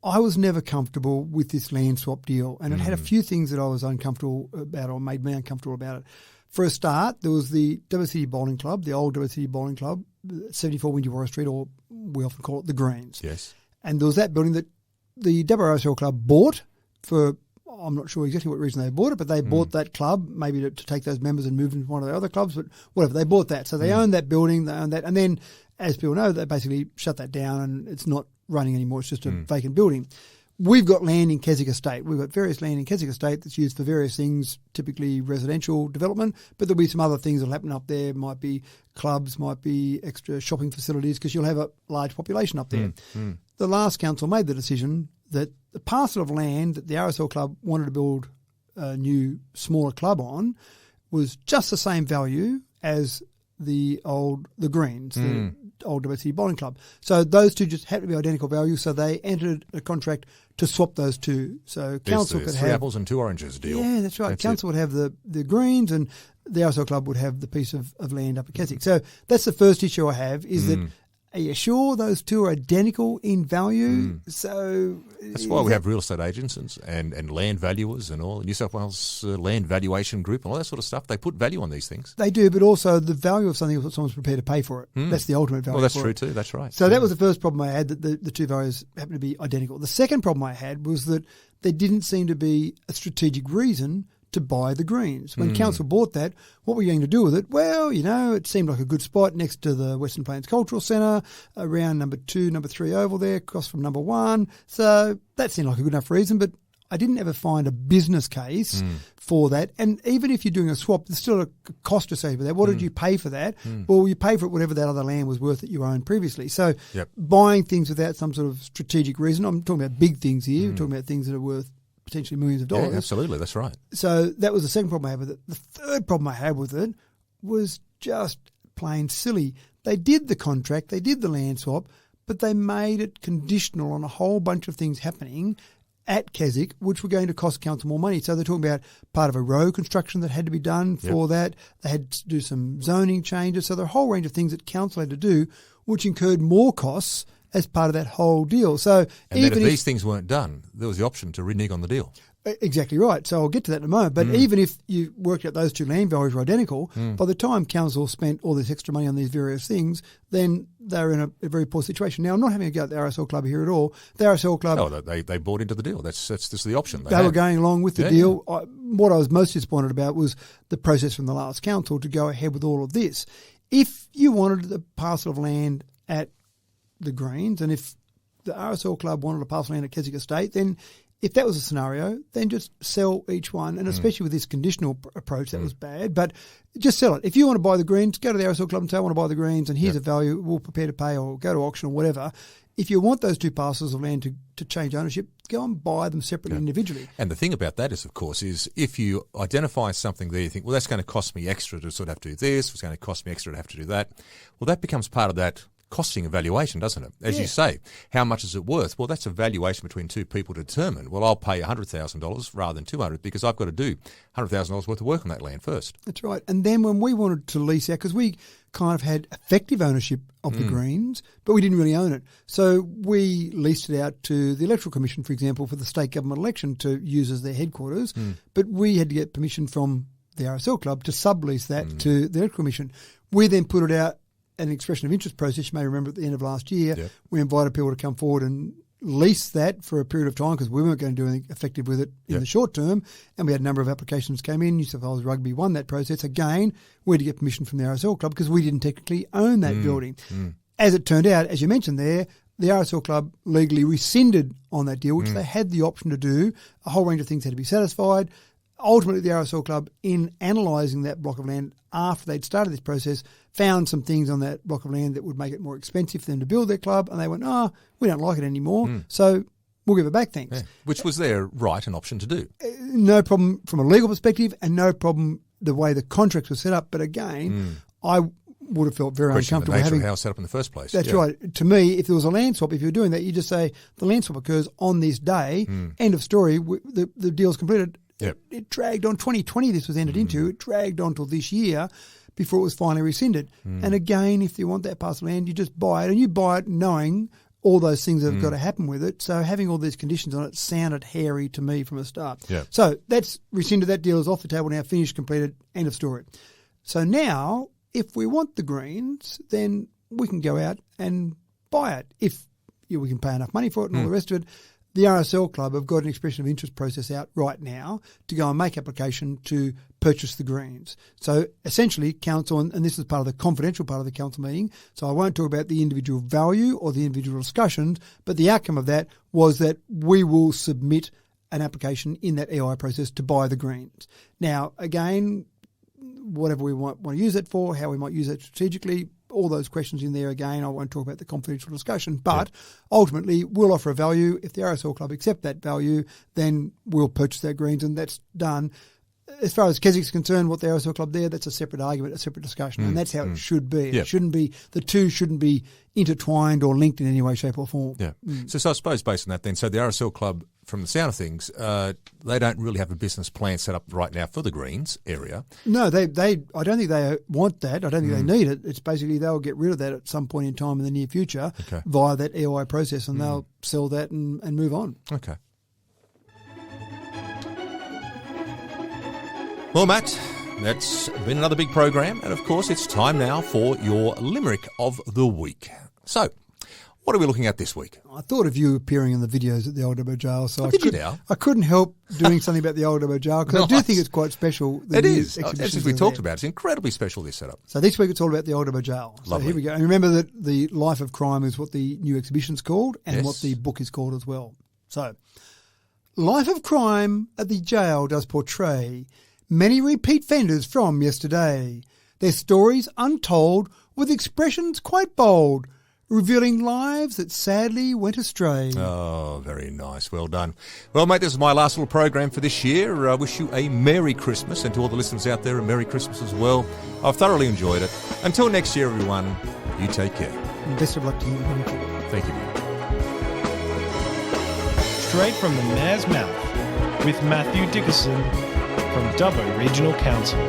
I was never comfortable with this land swap deal, and it had a few things that I was uncomfortable about or made me uncomfortable about it. For a start, there was the Dubbo City Bowling Club, the old Dubbo City Bowling Club, 74 Wiradjuri Street, or we often call it the Greens. Yes. And there was that building that the Dubbo RSL Club bought for, I'm not sure exactly what reason they bought it, but they bought that club maybe to take those members and move into one of the other clubs, but whatever, they bought that. So they owned that building, they owned that. And then, as people know, they basically shut that down and it's not running anymore. It's just a vacant building. We've got land in Keswick Estate. We've got various land in Keswick Estate that's used for various things, typically residential development, but there'll be some other things that'll happen up there. Might be clubs, might be extra shopping facilities, because you'll have a large population up there. The last council made the decision that the parcel of land that the RSL Club wanted to build a new, smaller club on was just the same value as the Greens, the old Dubbo City Bowling Club. So those two just had to be identical value, so they entered a contract to swap those two. So council could have 3 apples and 2 oranges deal. Yeah, that's right. Council would have the Greens and the RSL Club would have the piece of land up at Keswick. So that's the first issue I have, is that, are you sure those two are identical in value? So that's why we have real estate agents and land valuers and all. New South Wales Land Valuation Group and all that sort of stuff. They put value on these things. They do, but also the value of something is what someone's prepared to pay for it. That's the ultimate value. Well, that's true too. That's right. So that was the first problem I had, that the two values happened to be identical. The second problem I had was that there didn't seem to be a strategic reason to buy the Greens. When council bought that, what were you going to do with it? Well, it seemed like a good spot next to the Western Plains Cultural Centre, around number 2, number 3 oval there, across from number 1. So that seemed like a good enough reason, but I didn't ever find a business case for that. And even if you're doing a swap, there's still a cost associated with that. What did you pay for that? Well, you pay for it whatever that other land was worth that you owned previously. So buying things without some sort of strategic reason, I'm talking about big things here, we're talking about things that are worth potentially millions of dollars. Yeah, absolutely, that's right. So that was the second problem I had with it. The third problem I had with it was just plain silly. They did the contract, they did the land swap, but they made it conditional on a whole bunch of things happening at Keswick, which were going to cost council more money. So they're talking about part of a road construction that had to be done for that. They had to do some zoning changes. So there are a whole range of things that council had to do, which incurred more costs as part of that whole deal. So and then if these things weren't done, there was the option to renege on the deal. Exactly right. So I'll get to that in a moment. But even if you worked out those two land values were identical, by the time council spent all this extra money on these various things, then they're in a very poor situation. Now, I'm not having a go at the RSL Club here at all. The RSL Club... Oh, they bought into the deal. That's just the option. They were going along with the deal. What I was most disappointed about was the process from the last council to go ahead with all of this. If you wanted the parcel of land at the Greens, and if the RSL Club wanted a parcel of land at Keswick Estate, then if that was a scenario, then just sell each one, and especially with this conditional approach, that was bad, but just sell it. If you want to buy the Greens, go to the RSL Club and say, I want to buy the Greens, and here's a value, we'll prepare to pay, or go to auction or whatever. If you want those two parcels of land to change ownership, go and buy them separately individually. And the thing about that is, of course, is if you identify something there, you think, well, that's going to cost me extra to sort of have to do this, it's going to cost me extra to have to do that. Well, that becomes part of that costing evaluation, doesn't it? As you say, how much is it worth? Well, that's a valuation between two people to determine. Well, I'll pay $100,000 rather than $200,000 because I've got to do $100,000 worth of work on that land first. That's right. And then when we wanted to lease out, because we kind of had effective ownership of the Greens, but we didn't really own it. So we leased it out to the Electoral Commission, for example, for the state government election to use as their headquarters. But we had to get permission from the RSL Club to sublease that to the Electoral Commission. We then put it out an expression of interest process. You may remember at the end of last year, we invited people to come forward and lease that for a period of time because we weren't going to do anything effective with it in the short term. And we had a number of applications came in. New South Wales Rugby won that process. Again, we had to get permission from the RSL Club because we didn't technically own that building. As it turned out, as you mentioned there, the RSL Club legally rescinded on that deal, which they had the option to do. A whole range of things had to be satisfied. Ultimately, the RSL Club, in analysing that block of land after they'd started this process, found some things on that block of land that would make it more expensive for them to build their club, and they went, we don't like it anymore. So we'll give it back, thanks. Yeah. Which was their right and option to do. No problem from a legal perspective, and no problem the way the contracts were set up. But again, I would have felt very uncomfortable the nature having of how it was set up in the first place. That's right. To me, if there was a land swap, if you're doing that, you just say the land swap occurs on this day. End of story. The deal's completed. Yep. It dragged on 2020. This was entered into. It dragged on till this year before it was finally rescinded. And again, if you want that parcel of land, you just buy it, and you buy it knowing all those things that have got to happen with it. So having all these conditions on it sounded hairy to me from the start. Yeah. So that's rescinded. That deal is off the table now. Finished, completed. End of story. So now, if we want the greens, then we can go out and buy it if we can pay enough money for it and all the rest of it. The RSL Club have got an expression of interest process out right now to go and make application to purchase the greens. So essentially, council, and this is part of the confidential part of the council meeting, so I won't talk about the individual value or the individual discussions, but the outcome of that was that we will submit an application in that EI process to buy the greens. Now, again, whatever we want to use it for, how we might use it strategically, all those questions in there again. I won't talk about the confidential discussion, but ultimately we'll offer a value. If the RSL Club accept that value, then we'll purchase their greens, and that's done. As far as Keswick's concerned, what the RSL Club there, that's a separate argument, a separate discussion, and that's how it should be. It shouldn't be, the two shouldn't be intertwined or linked in any way, shape or form. Yeah. So I suppose based on that then, so the RSL Club, from the sound of things, they don't really have a business plan set up right now for the greens area. No, I don't think they want that. I don't think they need it. It's basically they'll get rid of that at some point in time in the near future via that EOI process, and they'll sell that and move on. Okay. Well, Matt, that's been another big program, and of course it's time now for your Limerick of the Week. So, what are we looking at this week? I thought of you appearing in the videos at the Old Dubbo Jail, so I couldn't help doing something about the Old Dubbo Jail, because I do think it's quite special. It is. As we talked about, it's incredibly special, this setup. So this week it's all about the Old Dubbo Jail. So here we go. And remember that the Life of Crime is what the new exhibition's called, and what the book is called as well. So, Life of Crime at the jail does portray many repeat offenders from yesterday, their stories untold with expressions quite bold, revealing lives that sadly went astray. Oh, very nice. Well done. Well, mate, this is my last little program for this year. I wish you a Merry Christmas, and to all the listeners out there, a Merry Christmas as well. I've thoroughly enjoyed it. Until next year, everyone, you take care. And best of luck to you going forward. Thank you, mate. Straight from the mayor's mouth with Matthew Dickerson from Dubbo Regional Council.